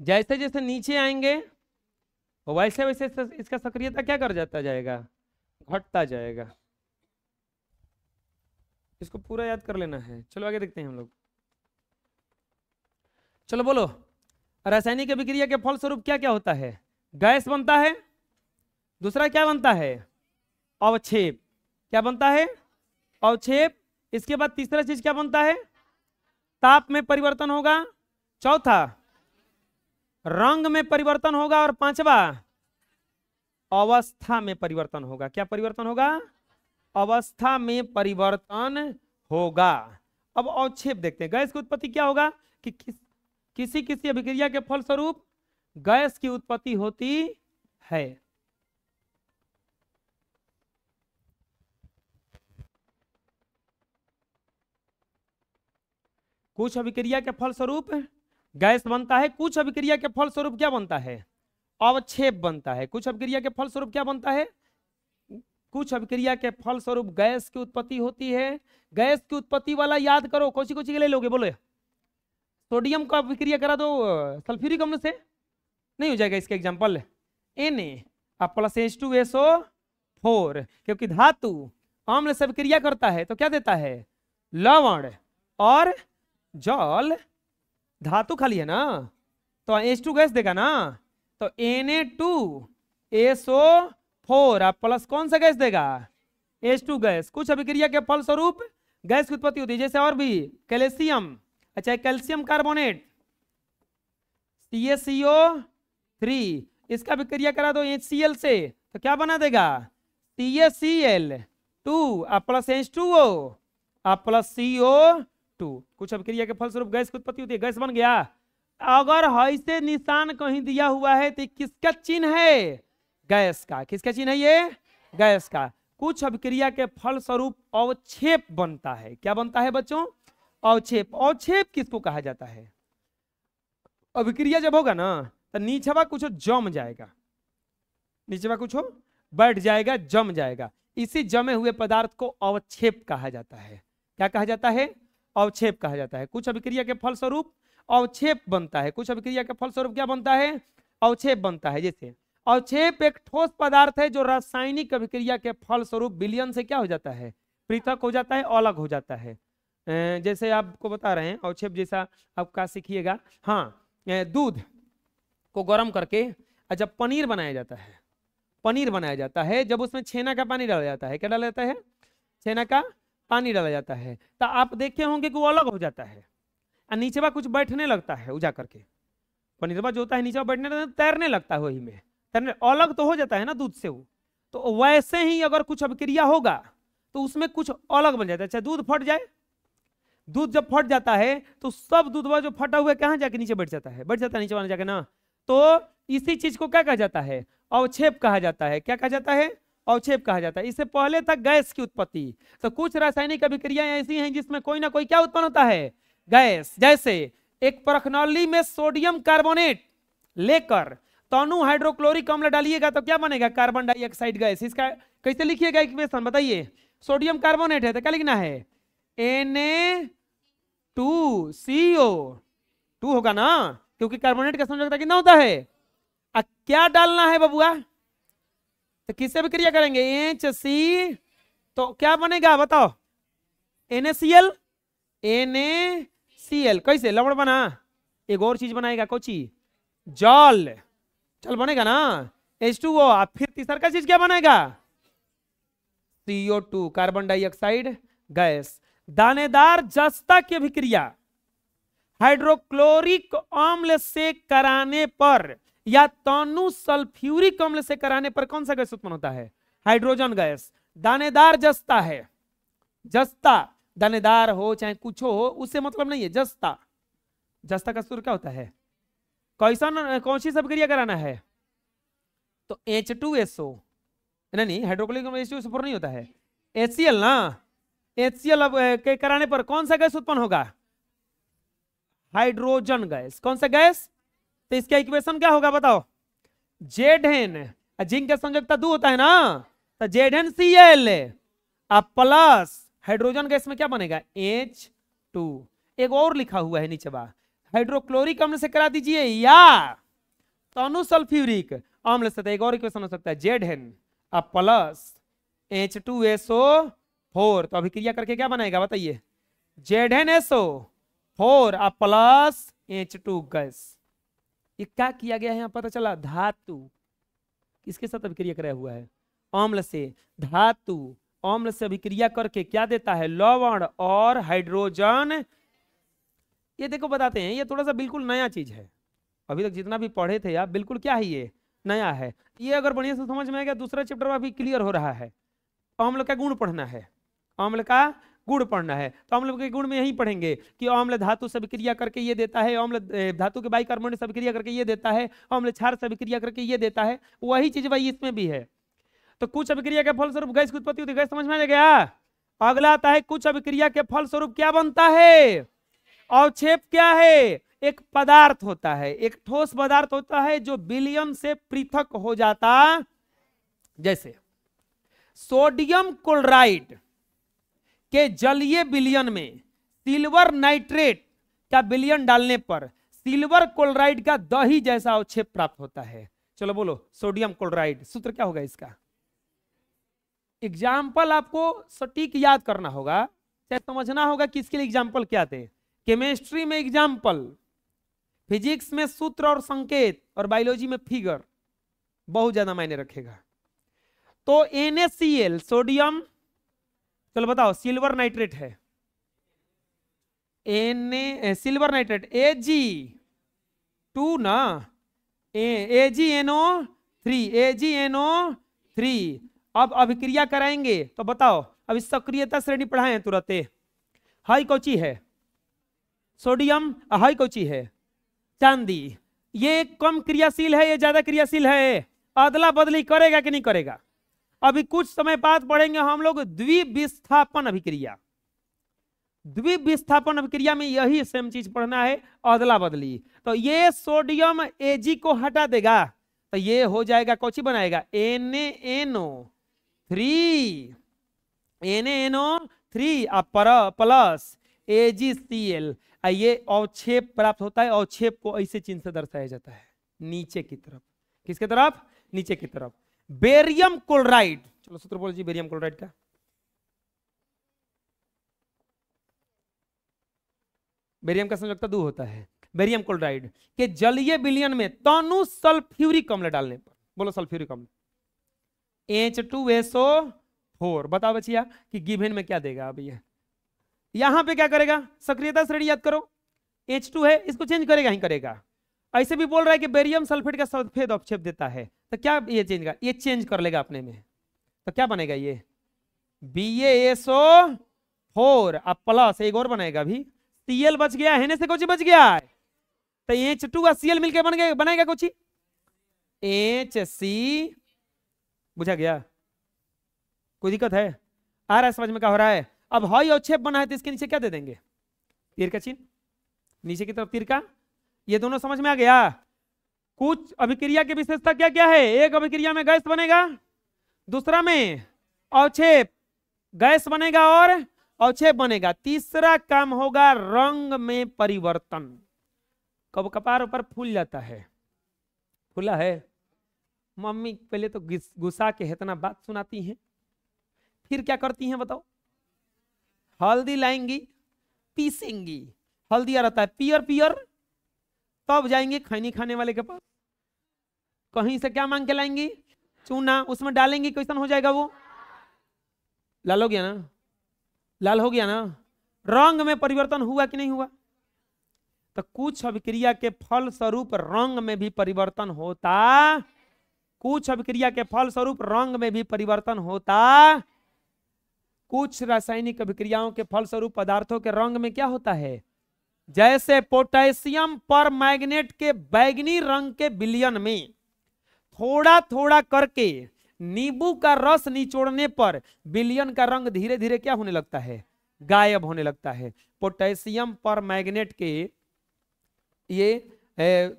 जैसे जैसे नीचे आएंगे वैसे वैसे इसका सक्रियता क्या कर जाता जाएगा, घटता जाएगा। इसको पूरा याद कर लेना है। चलो आगे देखते हैं हम लोग। चलो बोलो, रासायनिक अभिक्रिया के फलस्वरूप क्या क्या होता है? गैस बनता है, दूसरा क्या बनता है? अवक्षेप। क्या बनता है? अवक्षेप। इसके बाद तीसरा चीज क्या बनता है? ताप में परिवर्तन होगा, चौथा रंग में परिवर्तन होगा, और पांचवा अवस्था में परिवर्तन होगा। क्या परिवर्तन होगा? अवस्था में परिवर्तन होगा। अब अवक्षेप देखते हैं। गैस की उत्पत्ति क्या होगा कि किसी किसी अभिक्रिया के फलस्वरूप गैस की उत्पत्ति होती है। कुछ अभिक्रिया के फलस्वरूप गैस बनता है, कुछ अभिक्रिया के फलस्वरूप क्या बनता है? अवक्षेप बनता है। कुछ अभिक्रिया के फलस्वरूप क्या बनता है? कुछ अभिक्रिया के फलस्वरूप गैस की उत्पत्ति होती है। गैस की उत्पत्ति वाला याद करो, कौन सी के ले लोगे? बोलो। सोडियम का अभिक्रिया करा दो सल्फ्यूरिक अम्ल से, नहीं हो जाएगा? इसका एग्जांपल Na+H2SO4, क्योंकि धातु अम्ल से अभिक्रिया करता है तो क्या देता है? लवण और जल। धातु खाली है ना, तो H2 गैस देगा ना, तो Na2SO4 आप प्लस कौन सा गैस देगा? H2 gas. कुछ अभिक्रिया के फलस्वरूप गैस की उत्पत्ति होती है, जैसे और भी कैल्शियम, अच्छा कैल्शियम कार्बोनेट CaCO3, इसका अभिक्रिया करा दो HCl से तो क्या बना देगा? CaCl2 plus H2O plus CO2। कुछ अभिक्रिया के फलस्वरूप गैस की उत्पत्ति होती है, गैस बन गया। अगर ऐसे निशान कहीं दिया हुआ है तो किसका चिन्ह है? गैस का। किसका चिन्ह है ये? गैस का। कुछ अभिक्रिया के फलस्वरूप अवक्षेप बनता है। क्या बनता है बच्चों? अवक्षेप। अवक्षेप किसको कहा जाता है? अभिक्रिया जब होगा ना तो नीचवा कुछ जम जाएगा, नीचवा कुछ बैठ जाएगा, जम जाएगा। इसी जमे हुए पदार्थ को अवक्षेप कहा जाता है। क्या कहा जाता है? अवक्षेप कहा जाता है। कुछ अभिक्रिया के फलस्वरूप अवक्षेप बनता है। कुछ अभिक्रिया के फलस्वरूप क्या बनता है? अवक्षेप बनता है। जैसे अवक्षेप एक ठोस पदार्थ है जो रासायनिक अभिक्रिया के फलस्वरूप विलयन से क्या हो जाता है? पृथक हो जाता है, अलग हो जाता है। जैसे आपको बता रहे हैं अवक्षेप जैसा आपका सीखिएगा। हाँ, दूध को गर्म करके जब पनीर बनाया जाता है, पनीर बनाया जाता है, जब उसमें छेना का पानी डाला जाता है, क्या डाला जाता है? छेना का पानी डाला जाता है, तो आप देखे होंगे कि वो अलग हो जाता है और नीचे कुछ बैठने लगता है उजा करके। पनीरवा जो होता है नीचे बैठने लगता है, तैरने लगता है, वही में तैरने, अलग तो हो जाता है ना दूध से वो। तो वैसे ही अगर कुछ अभिक्रिया होगा तो उसमें कुछ अलग बन जाता है। चाहे दूध फट जाए, दूध जब फट जाता है तो सब दूधवा जो फटा हुआ कहाँ जाके नीचे बैठ जाता है, बैठ जाता है नीचे वाला जाके ना। तो इसी चीज को क्या कहा जाता है? अवक्षेप कहा जाता है। क्या कहा जाता है? अवक्षेप कहा जाता है। इससे पहले तक गैस की उत्पत्ति। तो कुछ रासायनिक अभिक्रियाएं ऐसी हैं जिसमें कोई ना कोई क्या उत्पन्न होता है? गैस। जैसे एक परखनौली में सोडियम कार्बोनेट लेकर तनु हाइड्रोक्लोरिक अम्ल डालिएगा तो क्या बनेगा? Carbon dioxide gas. इसका कैसे लिखिएगा इक्वेशन बताइए? सोडियम कार्बोनेट है तो क्या लिखना है? Na2CO2 होगा ना, क्योंकि कार्बोनेट का संयोजकता कितना होता है? क्या डालना है बबुआ? तो किससे अभिक्रिया करेंगे? HC, तो क्या बनेगा बताओ? NaCl। NaCl कैसे? लवण बना। एक और चीज बनाएगा, कौन चीज? जल। जल बनेगा ना, H2O। फिर तीसरा चीज क्या बनेगा? CO2, carbon dioxide gas. दानेदार जस्ता की अभिक्रिया हाइड्रोक्लोरिक अम्ल से कराने पर या तनु सल्फ्यूरिक अम्ल से कराने पर कौन सा गैस उत्पन्न होता है? Hydrogen gas. दानेदार जस्ता है, जस्ता दानेदार हो चाहे कुछ हो उससे मतलब नहीं है। जस्ता, जस्ता का सूत्र क्या होता है? कैसा कौन सी अभिक्रिया कराना है? तो H2SO नहीं, हाइड्रोक्लोरिक अम्ल H2SO4 नहीं होता है, HCl ना। HCl के कराने पर कौन सा गैस उत्पन्न होगा? Hydrogen gas. कौन सा गैस? तो इसका इक्वेशन क्या होगा बताओ? Zn, जिंक का संयोजकता 2 होता है ना, तो ZnCl प्लस हाइड्रोजन गैस में क्या बनेगा? H2। एक और लिखा हुआ है नीचे बा, हाइड्रोक्लोरिक अम्ल से करा दीजिए या तनु सल्फ्यूरिक अम्ल से। तो एक और इक्वेशन हो सकता है ZN प्लस H2SO4। तो अभिक्रिया करके क्या बनाएगा बताइए, ZnSO4 प्लस H2 गैस। ये क्या किया गया है यहाँ पता चला, धातु किसके साथ अभिक्रिया कराया हुआ है, अम्ल से। धातु अम्ल से अभिक्रिया करके क्या देता है, लवण और हाइड्रोजन। ये देखो बताते हैं, ये थोड़ा सा बिल्कुल नया चीज है, अभी तक जितना भी पढ़े थे आप बिल्कुल क्या है, ये नया है। ये अगर बढ़िया से समझ में आ गया, दूसरा चैप्टर अभी क्लियर हो रहा है। अम्ल का गुण पढ़ना है, अम्ल का गुण पढ़ना है। तो अम्ल के गुण में यही पढ़ेंगे कि अम्ल धातु से अभिक्रिया करके ये देता है, अम्ल धातु के बाइकार्बोनेट से अभिक्रिया करके ये देता है, अम्ल क्षार से अभिक्रिया करके ये देता है। वही चीज भाई इसमें भी है। तो कुछ अभिक्रिया के फलस्वरूप गैस की उत्पत्ति होती है, गैस समझ में आ गया। अगला आता है कुछ अभिक्रिया के फलस्वरूप क्या बनता है, अवक्षेप क्या है, एक पदार्थ होता है, एक ठोस पदार्थ होता है जो विलयन से पृथक हो जाता। जैसे सोडियम क्लोराइड के जलीय विलयन में सिल्वर नाइट्रेट का विलयन डालने पर सिल्वर क्लोराइड का दही जैसा अवक्षेप प्राप्त होता है। चलो बोलो सोडियम क्लोराइड, सूत्र क्या होगा इसका। एग्जाम्पल आपको सटीक याद करना होगा, चाहे समझना होगा कि इसके लिए एग्जाम्पल क्या थे। केमिस्ट्री में एग्जाम्पल, फिजिक्स में सूत्र और संकेत, और बायोलॉजी में फिगर बहुत ज्यादा मायने रखेगा। तो NaCl सोडियम, चलो बताओ सिल्वर नाइट्रेट है, सिल्वर नाइट्रेट Ag2 ना, AgNO3 अब अभिक्रिया कराएंगे तो बताओ, अब इस सक्रियता श्रेणी पढ़ाए हैं तुरंत। हाई कौची है सोडियम, हाई कौची है चांदी। ये कम क्रियाशील है, ये ज्यादा क्रियाशील है, अदला बदली करेगा कि नहीं करेगा। अभी कुछ समय बाद पढ़ेंगे हम लोग द्विविस्थापन अभिक्रिया। द्विविस्थापन अभिक्रिया में यही सेम चीज पढ़ना है, अदला बदली। तो ये सोडियम Ag को हटा देगा तो ये हो जाएगा, कौची बनाएगा NaNO3 प्लस AgCl। ये अवक्षेप प्राप्त होता है। अवक्षेप को ऐसे चिन्ह से दर्शाया जाता है नीचे की तरफ। किसके तरफ, नीचे की तरफ। बेरियम क्लोराइड, चलो सूत्र बोलो जी बेरियम क्लोराइड का। बेरियम का संयोजकता 2 होता है। बेरियम क्लोराइड के जलीय विलयन में तनु सल्फ्यूरिक अम्ल डालने पर, बोलो सल्फ्यूरिक अम्ल H2SO4। बताओ बचिया कि गिवन में क्या देगा। अब ये यहां पे क्या करेगा, सक्रियता श्रेणी याद करो, H2 है, इसको चेंज करेगा ही करेगा। ऐसे भी बोल रहा है कि बेरियम सल्फेट का सल्फेट अवक्षेप देता है, तो क्या ये चेंज का, ये चेंज कर लेगा अपने में। तो क्या बनेगा ये BaSO4 अब प्लस एक और बनेगा, भी Cl बच गया है, से कुछ बच गया है। तो H2 और Cl मिलके बनेगा कुछ HC। बुझा गया, कोई दिक्कत है, आ रहा है समझ में क्या हो रहा है। अब हाई अवक्षेप बना है तो इसके नीचे क्या दे देंगे, तीर का चिन्ह, नीचे की तरफ तीर का। ये दोनों समझ में आ गया। कुछ अभिक्रिया की विशेषता क्या क्या है, एक अभिक्रिया में गैस बनेगा, दूसरा में अवक्षेप, गैस बनेगा और अवक्षेप बनेगा। तीसरा काम होगा रंग में परिवर्तन। कब कपार ऊपर फूल जाता है, फूला है, मम्मी पहले तो गुस्सा के इतना बात सुनाती हैं, फिर क्या करती हैं बताओ, हल्दी लाएंगी, पीसेंगी, हल्दी आ रहता है पियर पियर, तब जाएंगे खैनी खाने वाले के पास, कहीं से क्या मांग के लाएंगी, चूना, उसमें डालेंगी, कैसा हो जाएगा वो, लाल हो गया ना, लाल हो गया ना। रंग में परिवर्तन हुआ कि नहीं हुआ। तो कुछ अभिक्रिया के फल स्वरूप रंग में भी परिवर्तन होता, कुछ अभिक्रिया के फल स्वरूप रंग में भी परिवर्तन होता। कुछ रासायनिक अभिक्रियाओं के फल स्वरूप पदार्थों के रंग में क्या होता है, जैसे पोटेशियम पर मैग्नेट के बैगनी रंग के विलयन में थोड़ा थोड़ा करके नींबू का रस निचोड़ने पर विलयन का रंग धीरे धीरे क्या होने लगता है, गायब होने लगता है। पोटेशियम पर मैग्नेट के ये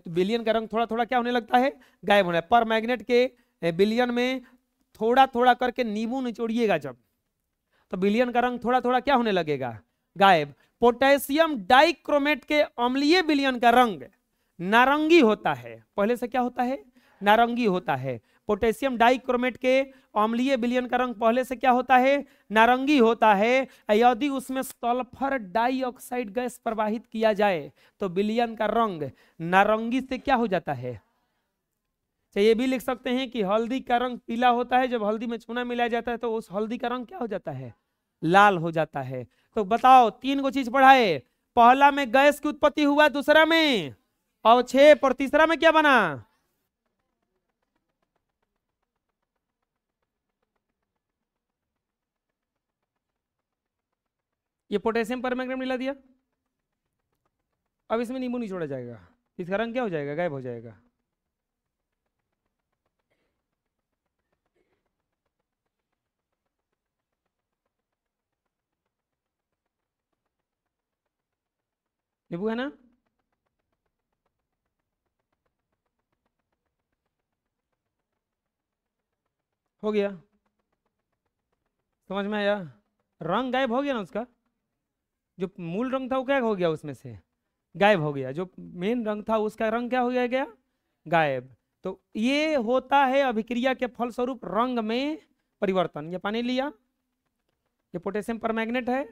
विलयन का रंग थोड़ा थोड़ा क्या होने लगता है, गायब होने। पर मैग्नेट के विलयन में थोड़ा थोड़ा करके नींबू निचोड़िएगा जब, तो विलयन का रंग थोड़ा थोड़ा क्या होने लगेगा, गायब। पोटेशियम डाइक्रोमेट के अम्लीय विलयन का रंग नारंगी होता है। पहले से क्या होता है? नारंगी होता है। पोटेशियम डाइक्रोमेट के अम्लीय विलयन का रंग पहले से क्या होता है? नारंगी होता है। यदि उसमें सल्फर डाइऑक्साइड गैस प्रवाहित किया जाए तो विलयन का रंग नारंगी से क्या हो जाता है? ये भी लिख सकते हैं कि हल्दी का रंग पीला होता है, जब हल्दी में चूना मिलाया जाता है तो उस हल्दी का रंग क्या हो जाता है? लाल हो जाता है। तो बताओ, तीन को चीज पढ़ाए, पहला में गैस की उत्पत्ति हुआ, दूसरा में अवक्षेप, और तीसरा में क्या बना? ये पोटेशियम परमैंगनेट मिला दिया। अब इसमें नींबू नहीं छोड़ा जाएगा, इसका रंग क्या हो जाएगा? गायब हो जाएगा। नींबू है ना? हो गया, समझ में आया? रंग गायब हो गया ना उसका, जो मूल रंग था वो क्या हो गया? उसमें से गायब हो गया। जो मेन रंग था उसका रंग क्या हो गया? गायब। तो ये होता है अभिक्रिया के फलस्वरूप रंग में परिवर्तन। ये पानी लिया, ये पोटेशियम परमैंगनेट है,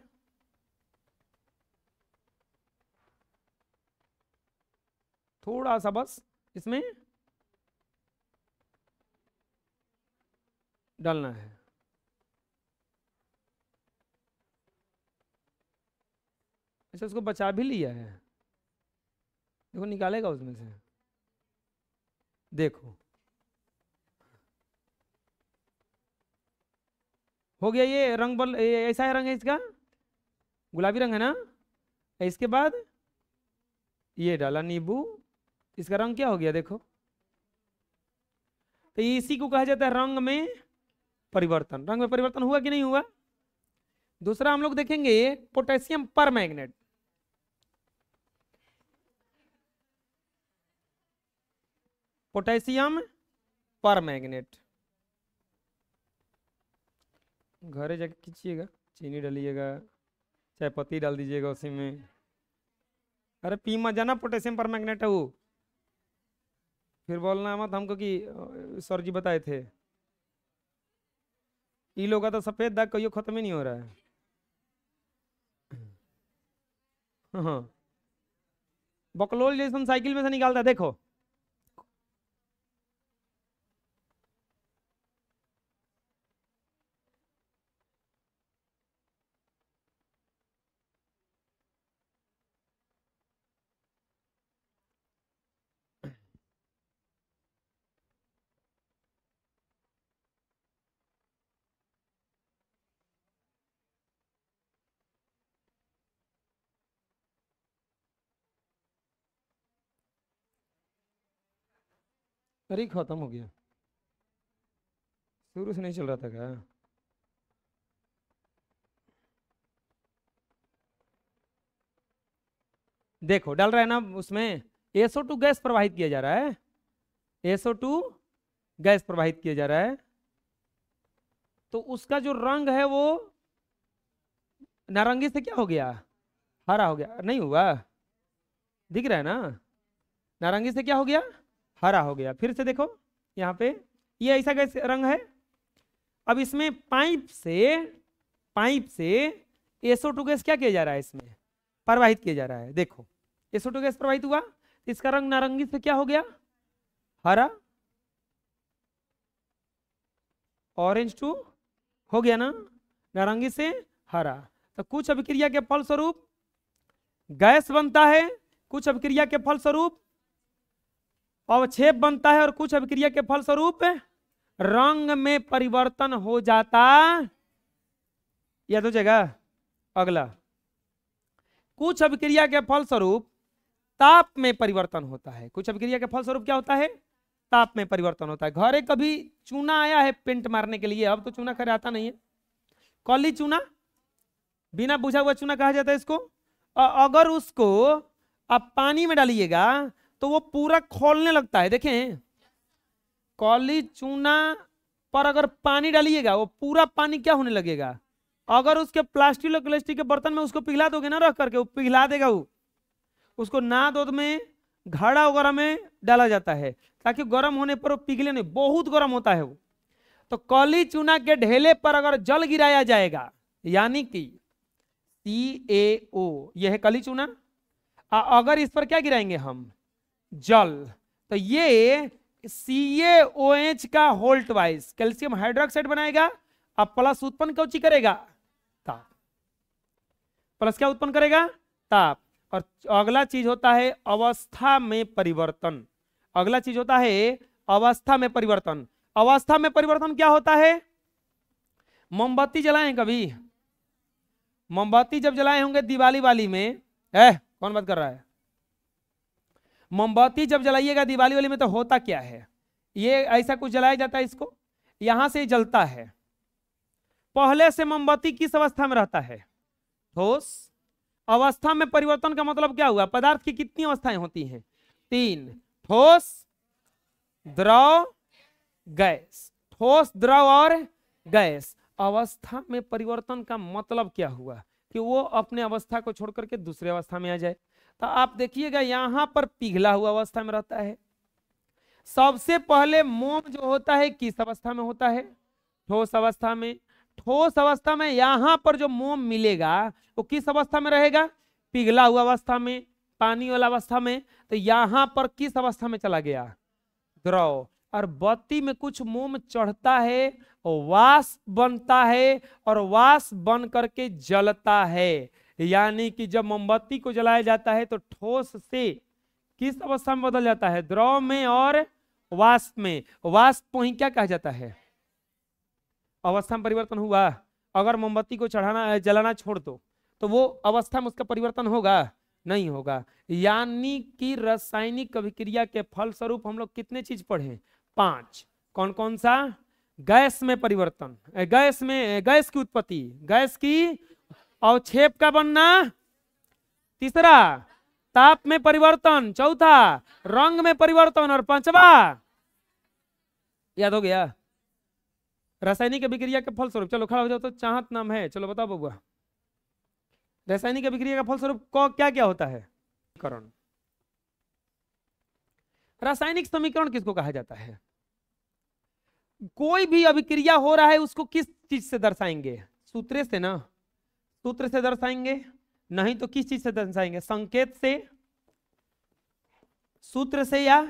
थोड़ा सा बस इसमें डालना है। अच्छा, उसको बचा भी लिया है, देखो निकालेगा उसमें से, देखो हो गया। ये रंग बल ऐसा है, रंग है इसका गुलाबी रंग है ना। इसके बाद ये डाला नींबू, इसका रंग क्या हो गया? देखो, तो इसी को कहा जाता है रंग में परिवर्तन। रंग में परिवर्तन हुआ कि नहीं हुआ? दूसरा हम लोग देखेंगे पोटेशियम परमैंगनेट। पोटेशियम परमैंगनेट घरे जाके खींचिएगा, चीनी डालिएगा, चाय पत्ती डाल दीजिएगा उसी में। अरे पी मत जाना, पोटेशियम परमैंगनेट है वो। फिर बोलना मत हमको कि सर जी बताए थे। ई लोग का तो सफेद दाग कहियो खत्म ही नहीं हो रहा है। हाँ, बकलोल जैसन साइकिल में से निकालता है, देखो। अरे खत्म हो गया, शुरू से नहीं चल रहा था क्या? देखो डाल रहा है ना उसमें, SO2 गैस प्रवाहित किया जा रहा है, SO2 गैस प्रवाहित किया जा रहा है। तो उसका जो रंग है वो नारंगी से क्या हो गया? हरा हो गया। नहीं हुआ? दिख रहा है ना? नारंगी से क्या हो गया? हरा हो गया। फिर से देखो यहाँ पे, ये ऐसा गैस रंग है। अब इसमें पाइप से SO2 गैस क्या किया जा रहा है? इसमें प्रवाहित किया जा रहा है। देखो SO2 गैस प्रवाहित हुआ, इसका रंग नारंगी से क्या हो गया? हरा। ऑरेंज टू हो गया ना, नारंगी से हरा। तो कुछ अभिक्रिया के फलस्वरूप गैस बनता है, कुछ अभिक्रिया के फलस्वरूप अवक्षेप बनता है, और कुछ अभिक्रिया के फलस्वरूप रंग में परिवर्तन हो जाता। याद हो जाएगा? अगला, कुछ अभिक्रिया के फलस्वरूप ताप में परिवर्तन होता है। कुछ अभिक्रिया के फलस्वरूप क्या होता है? ताप में परिवर्तन होता है। घरे कभी चूना आया है पेंट मारने के लिए? अब तो चूना खैर आता नहीं है, कॉली चूना, बिना बुझा हुआ चूना कहा जाता है इसको। अगर उसको आप पानी में डालिएगा तो वो पूरा खोलने लगता है। देखें, कॉली चूना पर अगर पानी डालिएगा वो पूरा पानी क्या होने लगेगा? अगर उसके प्लास्टिक के बर्तन में उसको पिघला दोगे ना रख करके, वो पिघला देगा। वो उसको नाद उद में घड़ा वगैरह में डाला जाता है ताकि गर्म होने पर वो पिघले नहीं, बहुत गर्म होता है वो। तो कली चूना के ढेले पर अगर जल गिराया जाएगा, यानी कि CaO, यह है कली चूना, अगर इस पर क्या गिराएंगे हम, जल, तो ये CaOH का होल्ट वाइज कैल्शियम हाइड्रोक्साइड बनाएगा। अब प्लस उत्पन्न कौन सी करेगा, ताप। प्लस क्या उत्पन्न करेगा, ताप। और अगला चीज होता है अवस्था में परिवर्तन। अगला चीज होता है अवस्था में परिवर्तन। अवस्था में परिवर्तन क्या होता है, मोमबत्ती जलाएं कभी, मोमबत्ती जब जलाए होंगे दिवाली वाली में, कौन बात कर रहा है, मोमबत्ती जब जलाइएगा दिवाली वाली में तो होता क्या है, ये ऐसा कुछ जलाया जाता है, इसको यहां से जलता है। पहले से मोमबत्ती किस अवस्था में रहता है, ठोस अवस्था में परिवर्तन का मतलब क्या हुआ, पदार्थ की कितनी अवस्थाएं होती हैं, 3, ठोस, द्रव, गैस। ठोस, द्रव और गैस। अवस्था में परिवर्तन का मतलब क्या हुआ कि वो अपने अवस्था को छोड़ करके दूसरे अवस्था में आ जाए। तो आप देखिएगा यहां पर पिघला हुआ अवस्था में रहता है। सबसे पहले मोम जो होता है किस अवस्था में होता है, ठोस अवस्था में। ठोस अवस्था में यहां पर जो मोम मिलेगा वो किस अवस्था में रहेगा, पिघला हुआ अवस्था में, पानी वाला अवस्था में। तो यहां पर किस अवस्था में चला गया, द्रव। और बत्ती में कुछ मोम चढ़ता है, वाष्प बनता है और वाष्प बन करके जलता है। यानी कि जब मोमबत्ती को जलाया जाता है तो ठोस से किस अवस्था में बदल जाता है, द्रव में और वाष्प में। वाष्प को ही क्या कहा जाता है, अवस्था में परिवर्तन हुआ। अगर मोमबत्ती को चढ़ाना जलाना छोड़ दो तो वो अवस्था में उसका परिवर्तन होगा, नहीं होगा। यानी कि रासायनिक अभिक्रिया के फलस्वरूप हम लोग कितने चीज पढ़े, 5। कौन कौन सा, गैस में परिवर्तन, गैस की उत्पत्ति, गैस की अवक्षेप का बनना, तीसरा ताप में परिवर्तन, चौथा रंग में परिवर्तन, और 5वां याद हो गया, रासायनिक अभिक्रिया के फलस्वरूप। चलो खड़ा हो जाओ, तो चाहत नाम है, चलो बताओ बबुआ, रासायनिक अभिक्रिया का फलस्वरूप क्या क्या होता है, समीकरण। रासायनिक समीकरण किसको कहा जाता है, कोई भी अभिक्रिया हो रहा है उसको किस चीज से दर्शाएंगे, सूत्र से ना, सूत्र से दर्शाएंगे, नहीं तो किस चीज से दर्शाएंगे, संकेत से, सूत्र से, या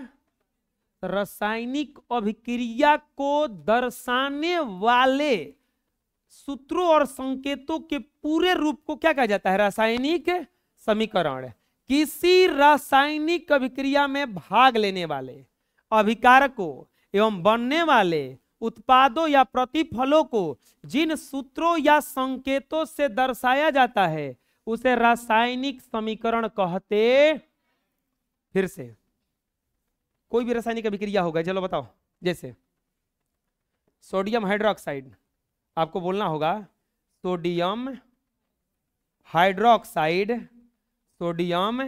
रासायनिक अभिक्रिया को दर्शाने वाले सूत्रों और संकेतों के पूरे रूप को क्या कहा जाता है, रासायनिक समीकरण। किसी रासायनिक अभिक्रिया में भाग लेने वाले अभिकारकों एवं बनने वाले उत्पादों या प्रतिफलों को जिन सूत्रों या संकेतों से दर्शाया जाता है उसे रासायनिक समीकरण कहते। फिर से कोई भी रासायनिक अभिक्रिया होगा, चलो बताओ, जैसे सोडियम हाइड्रोक्साइड, आपको बोलना होगा sodium hydroxide, sodium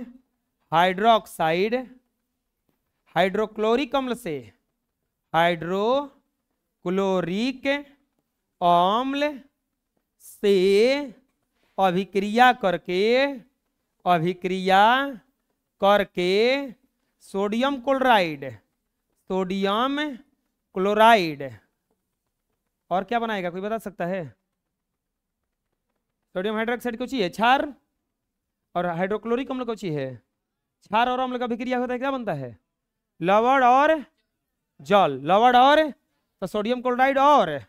hydroxide hydrochloric अम्ल से हाइड्रोक्लोरिक अम्ल से अभिक्रिया करके सोडियम क्लोराइड, सोडियम क्लोराइड और क्या बनाएगा, कोई बता सकता है, सोडियम हाइड्रोक्साइड को चाहिए क्षार, और हाइड्रोक्लोरिक अम्ल को चाहिए क्षार और अम्ल का अभिक्रिया होता है, क्या बनता है, लवण और जल, लवण और, तो सोडियम क्लोराइड और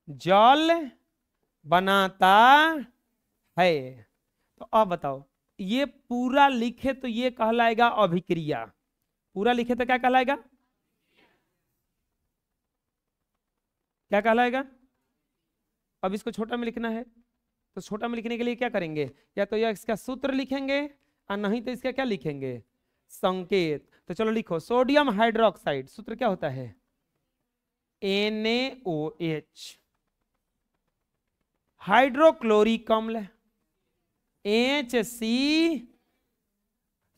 जल बनाता है। तो अब बताओ, ये पूरा लिखे तो ये कहलाएगा अभिक्रिया, पूरा लिखे तो क्या कहलाएगा, क्या कहलाएगा। अब इसको छोटा में लिखना है तो छोटा में लिखने के लिए क्या करेंगे, या तो यह इसका सूत्र लिखेंगे और नहीं तो इसका क्या लिखेंगे, संकेत। तो चलो लिखो, सोडियम हाइड्रोक्साइड सूत्र क्या होता है, NaOH, हाइड्रोक्लोरिक अम्ल HC,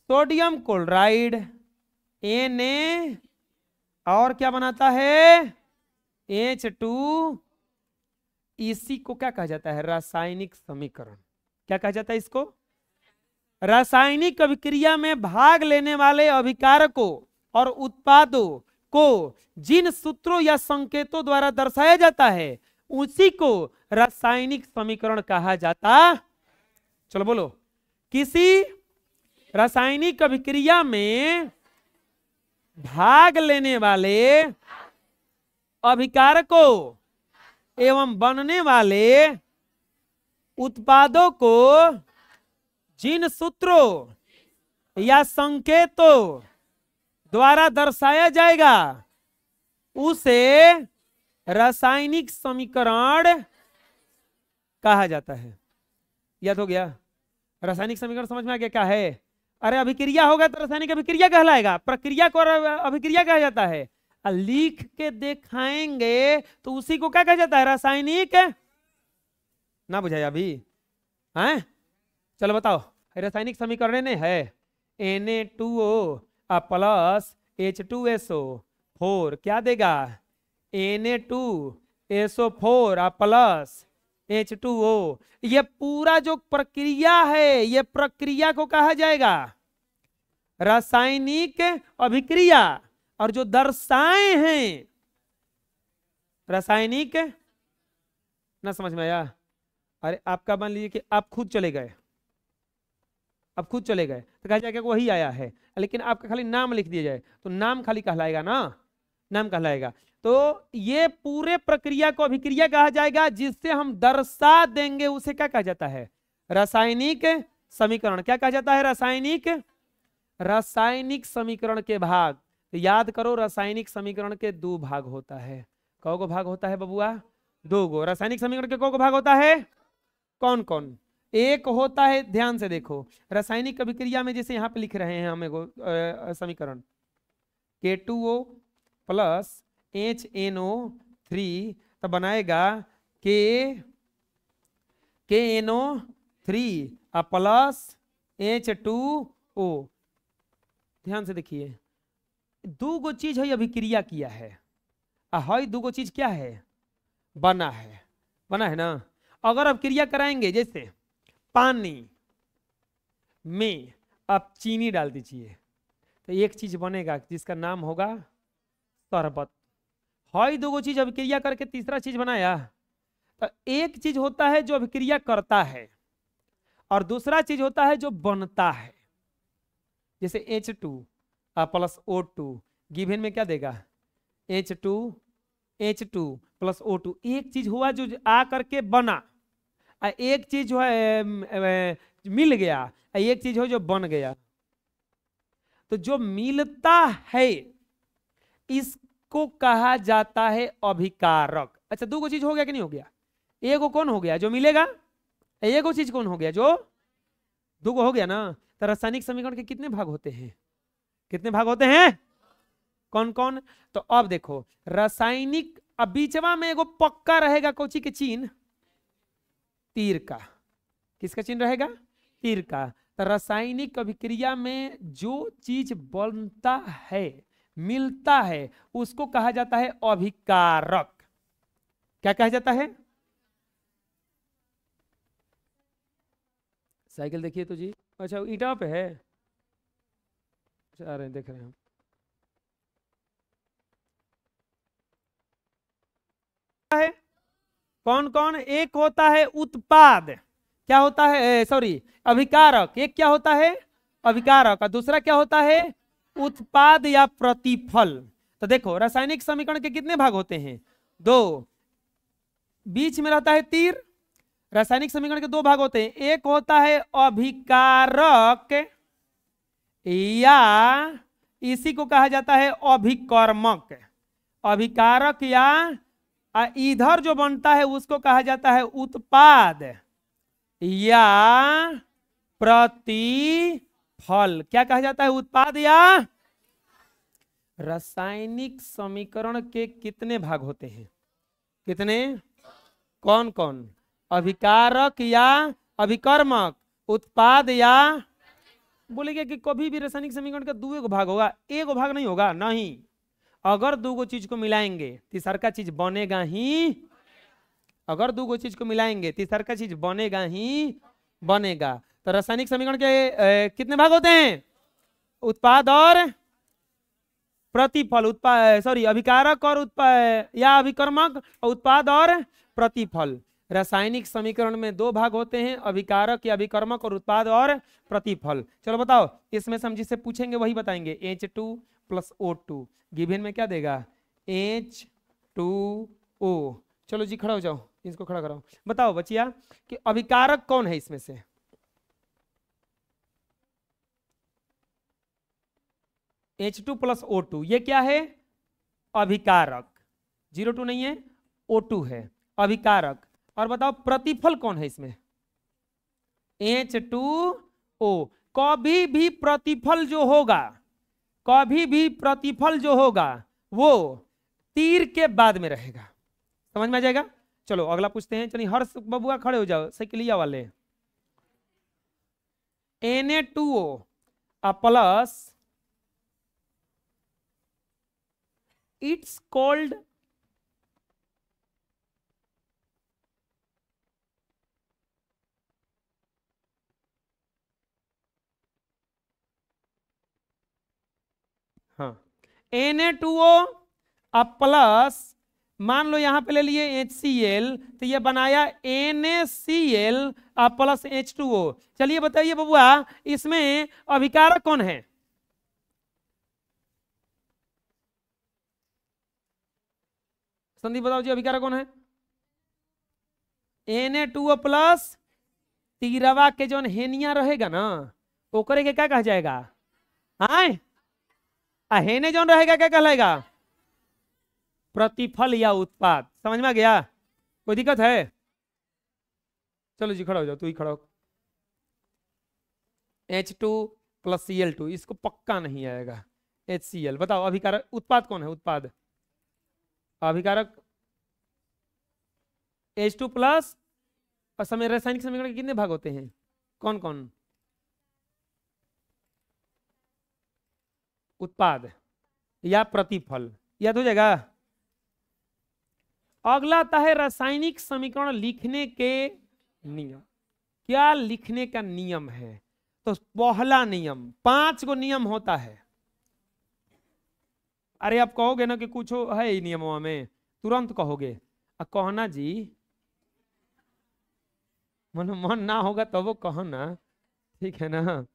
सोडियम क्लोराइड Na, और क्या बनाता है H2, इसी को क्या कहा जाता है? रासायनिक समीकरण। क्या कहा जाता है इसको? रासायनिक अभिक्रिया में भाग लेने वाले अभिकारकों और उत्पादों को जिन सूत्रों या संकेतों द्वारा दर्शाया जाता है उसी को रासायनिक समीकरण कहा जाता। चलो बोलो, किसी रासायनिक अभिक्रिया में भाग लेने वाले अभिकारकों एवं बनने वाले उत्पादों को जिन सूत्रों या संकेतों द्वारा दर्शाया जाएगा उसे रासायनिक समीकरण कहा जाता है। याद हो गया? रासायनिक समीकरण समझ में आ गया क्या है? अरे अभिक्रिया होगा तो रासायनिक अभिक्रिया कहलाएगा, प्रक्रिया को अभिक्रिया कहा जाता है। लिख के दिखाएंगे तो उसी को क्या कहा जाता है? रासायनिक। ना बुझाया अभी? हैं? चलो बताओ, रासायनिक समीकरण ने है Na2O प्लस H2SO4 क्या देगा? Na2SO4 plus H2O। ये पूरा जो प्रक्रिया है, ये प्रक्रिया को कहा जाएगा रासायनिक अभिक्रिया। और जो दर्शाए हैं रासायनिक, ना समझ में आया? अरे आपका मान लीजिए कि आप खुद चले गए, अब खुद चले गए तो कहा जाएगा वही आया है, लेकिन आपका खाली नाम लिख दिया जाए तो नाम खाली कहलाएगा ना, नाम कहलाएगा। तो ये पूरे प्रक्रिया को अभिक्रिया कहा जाएगा, जिससे हम दर्शा देंगे उसे क्या कहा जाता है? रासायनिक समीकरण। क्या कहा जाता है? रासायनिक समीकरण के भाग। तो याद करो, रासायनिक समीकरण के दो भाग होता है। कौ को भाग होता है बबुआ? दो गो। रासायनिक समीकरण के कौ को भाग होता है? कौन कौन? एक होता है, ध्यान से देखो, रासायनिक अभिक्रिया में जैसे यहाँ पे लिख रहे हैं हम एगो समीकरण K2O प्लस HNO3 तो बनाएगा KNO3 प्लस H2O। ध्यान से देखिए, दो गो चीज है अभिक्रिया किया है, हई दो गो चीज क्या है? बना है, बना है ना। अगर अभिक्रिया कराएंगे, जैसे पानी में आप चीनी डाल दीजिए तो एक चीज बनेगा जिसका नाम होगा शरबत। हई दो गो चीज अभिक्रिया करके तीसरा चीज बनाया। तो एक चीज होता है जो अभिक्रिया करता है और दूसरा चीज होता है जो बनता है। जैसे H2 प्लस O2 गिवन में क्या देगा? H2 plus O2। एक चीज हुआ जो आ करके बना, एक चीज जो है मिल गया, एक चीज हो जो बन गया। तो जो मिलता है इसको कहा जाता है अभिकारक। अच्छा, दो गो चीज हो गया कि नहीं हो गया? एगो कौन हो गया? जो मिलेगा। एगो चीज कौन हो गया? जो दो गो हो गया ना। तो रासायनिक समीकरण के कितने भाग होते हैं? कितने भाग होते हैं? कौन कौन? तो अब देखो, रासायनिक अब बीचवा में एगो पक्का रहेगा, कोची के चिन्ह? तीर का। किसका चिन्ह रहेगा? तीर का। तो रासायनिक अभिक्रिया में जो चीज बनता है, मिलता है, उसको कहा जाता है अभिकारक। क्या कहा जाता है? साइकिल देखिए तो जी। अच्छा, ईटा पे है? आ रहे हैं, देख रहे हैं हम। है कौन कौन? एक होता है उत्पाद, क्या होता है? सॉरी, अभिकारक। एक क्या होता है? अभिकारक। और दूसरा क्या होता है? उत्पाद या प्रतिफल। तो देखो, रासायनिक समीकरण के कितने भाग होते हैं? दो। बीच में रहता है तीर। रासायनिक समीकरण के दो भाग होते हैं, एक होता है अभिकारक या इसी को कहा जाता है अभिकर्मक। अभिकारक या इधर जो बनता है उसको कहा जाता है उत्पाद या प्रतिफल। क्या कहा जाता है? उत्पाद या। रासायनिक समीकरण के कितने भाग होते हैं? कितने? कौन कौन? अभिकारक या अभिकर्मक, उत्पाद या। बोलेंगे कि कभी भी रासायनिक समीकरण का दो भाग होगा, एक भाग नहीं होगा। नहीं, अगर दो चीज को मिलाएंगे तीसरा चीज बनेगा ही। अगर दो चीज को मिलाएंगे तीसरा का चीज बनेगा ही बनेगा। तो रासायनिक समीकरण के कितने भाग होते हैं? उत्पाद और प्रतिफल, उत्पाद सॉरी अभिकारक और या अभिकर्मक, उत्पाद और प्रतिफल। रासायनिक समीकरण में दो भाग होते हैं, अभिकारक या अभिकर्मक और उत्पाद और प्रतिफल। चलो बताओ, इसमें से हम जिससे पूछेंगे वही बताएंगे। H2 + O2 गिवन में क्या देगा? H2O। चलो जी खड़ा हो जाओ, इसको खड़ा कराओ। बताओ बचिया कि अभिकारक कौन है इसमें से? H2 + O2 ये क्या है? अभिकारक। 02 नहीं है, O2 है अभिकारक। और बताओ प्रतिफल कौन है इसमें? H2O। कभी भी प्रतिफल जो होगा, कभी भी प्रतिफल जो होगा वो तीर के बाद में रहेगा। समझ में आ जाएगा? चलो अगला पूछते हैं। चलिए हर्ष बबुआ खड़े हो जाओ, साइकिलिया वाले। Na2O प्लस इट्स कॉल्ड हाँ Na2O प्लस, मान लो यहां पे ले लिए HCl, तो ये बनाया NaCl प्लस H2O। चलिए बताइए बबुआ इसमें अभिकारक कौन है? संदीप बताओ जी अभिकारक कौन है? Na2O प्लस तीरवा के जो हेनिया रहेगा ना ओकरे के क्या कहा जाएगा? हाँ हेने जो रहेगा क्या कहलाएगा? प्रतिफल या उत्पाद। समझ में आ गया? कोई दिक्कत है? चलो जी खड़ा हो जाओ, तू ही खड़ा हो। H2 + Cl2 इसको पक्का नहीं आएगा। HCl। बताओ अभिकारक उत्पाद कौन है? उत्पाद अभिकारक H2 प्लस। और समय रासायनिक समीकरण के कितने भाग होते हैं? कौन कौन? उत्पाद या प्रतिफल, याद हो जाएगा। अगला आता है रासायनिक समीकरण लिखने के नियम। क्या लिखने का नियम है? तो पहला नियम, 5 गो नियम होता है। अरे आप कहोगे ना कि कुछ है ही नियमों में, तुरंत कहोगे। कहना जी मन ना होगा तो वो कहो ना, ठीक है ना।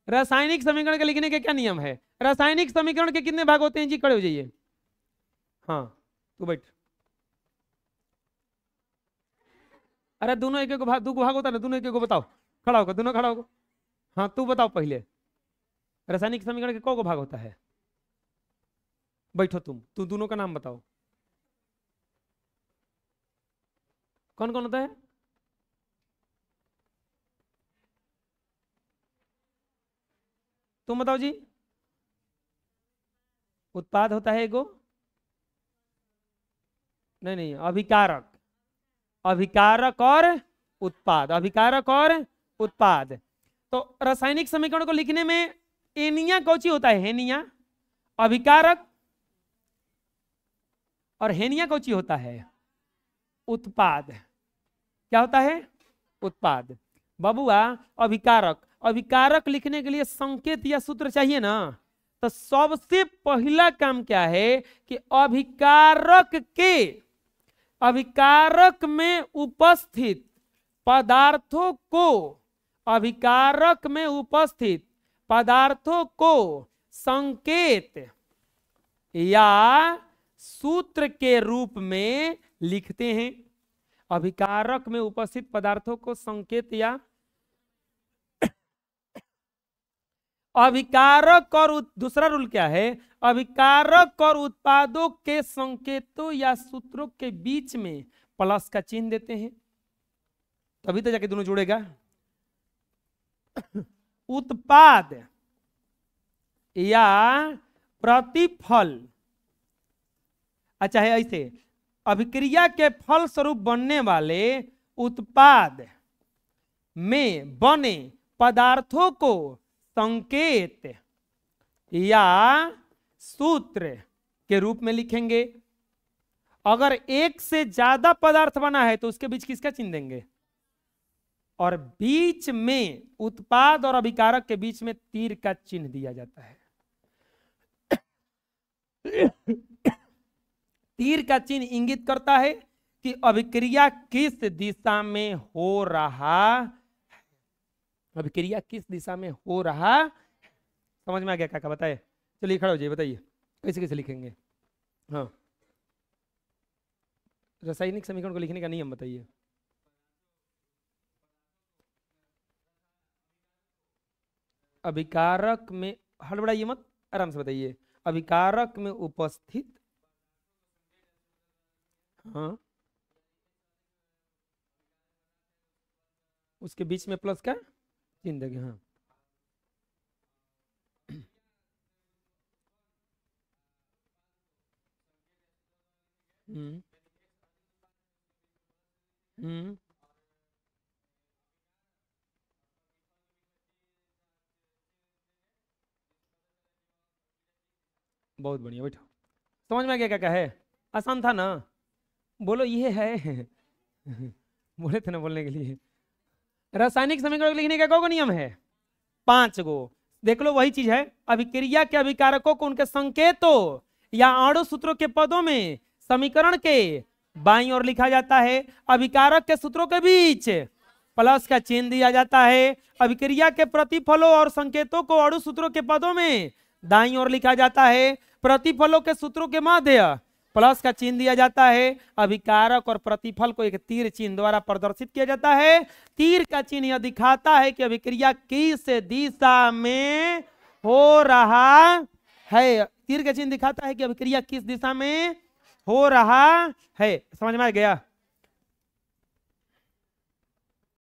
रासायनिक समीकरण के लिखने के क्या नियम है? रासायनिक समीकरण के कितने भाग होते हैं जी? खड़े हो जाइए। हाँ तू बैठ। अरे दोनों एक एक भाग, दो भाग होता है ना, दोनों एक एक बताओ। खड़ा होगा, दोनों खड़ा होगा। हाँ तू बताओ पहले, रासायनिक समीकरण के को भाग होता है? बैठो तुम दोनों का नाम बताओ, कौन कौन होता है? तुम बताओ जी। उत्पाद होता है एगो, नहीं अभिकारक। अभिकारक और उत्पाद, अभिकारक और उत्पाद। तो रासायनिक समीकरण को लिखने में एनिया कौची होता है? हेनिया। अभिकारक और हेनिया कौची होता है? उत्पाद। क्या होता है? उत्पाद। बाबुआ अभिकारक, अभिकारक लिखने के लिए संकेत या सूत्र चाहिए ना। तो सबसे पहला काम क्या है कि अभिकारक में उपस्थित पदार्थों को, अभिकारक में उपस्थित पदार्थों को संकेत या सूत्र के रूप में लिखते हैं। अभिकारक में उपस्थित पदार्थों को संकेत या अभिकारक और दूसरा रूल क्या है? अभिकारक और उत्पादों के संकेतों या सूत्रों के बीच में प्लस का चिन्ह देते हैं, तभी तो जाके दोनों जुड़ेगा। उत्पाद या प्रतिफल, अच्छा है ऐसे, अभिक्रिया के फल स्वरूप बनने वाले उत्पाद में बने पदार्थों को संकेत या सूत्र के रूप में लिखेंगे। अगर एक से ज्यादा पदार्थ बना है तो उसके बीच किसका चिन्ह देंगे? और बीच में उत्पाद और अभिकारक के बीच में तीर का चिन्ह दिया जाता है। तीर का चिन्ह इंगित करता है कि अभिक्रिया किस दिशा में हो रहा, अभिक्रिया किस दिशा में हो रहा। समझ में आ गया काका? बताए। चलिए खड़ा हो जाइए, बताइए कैसे कैसे लिखेंगे। हाँ, रासायनिक समीकरण को लिखने का नियम बताइए। अभिकारक में, हड़बड़ाइए मत, आराम से बताइए। अभिकारक में उपस्थित, हाँ, उसके बीच में प्लस का चिन्ह देंगे। हाँ, हम्म हम्म बहुत बढ़िया, बैठो। समझ में आ गया क्या क्या है? आसान था ना? बोलो ये है। बोले थे ना बोलने के लिए। रासायनिक समीकरण को लिखने का कौन नियम है? 5 गो। देख लो वही चीज है। अभिक्रिया के अभिकारकों को उनके संकेतों या आणु सूत्रों के पदों में समीकरण के बाईं ओर लिखा जाता है। अभिकारक के सूत्रों के बीच प्लस का चिन्ह दिया जाता है। अभिक्रिया के प्रतिफलों और संकेतों को अणु सूत्रों के पदों में दाईं ओर लिखा जाता है। प्रतिफलों के सूत्रों के मध्य प्लस का चिन्ह दिया जाता है। अभिकारक और प्रतिफल को एक तीर चिन्ह द्वारा प्रदर्शित किया जाता है। तीर का चिन्ह यह दिखाता है कि अभिक्रिया किस दिशा में हो रहा है। तीर का चिन्ह दिखाता है कि अभिक्रिया किस दिशा में हो रहा है। समझ में आ गया?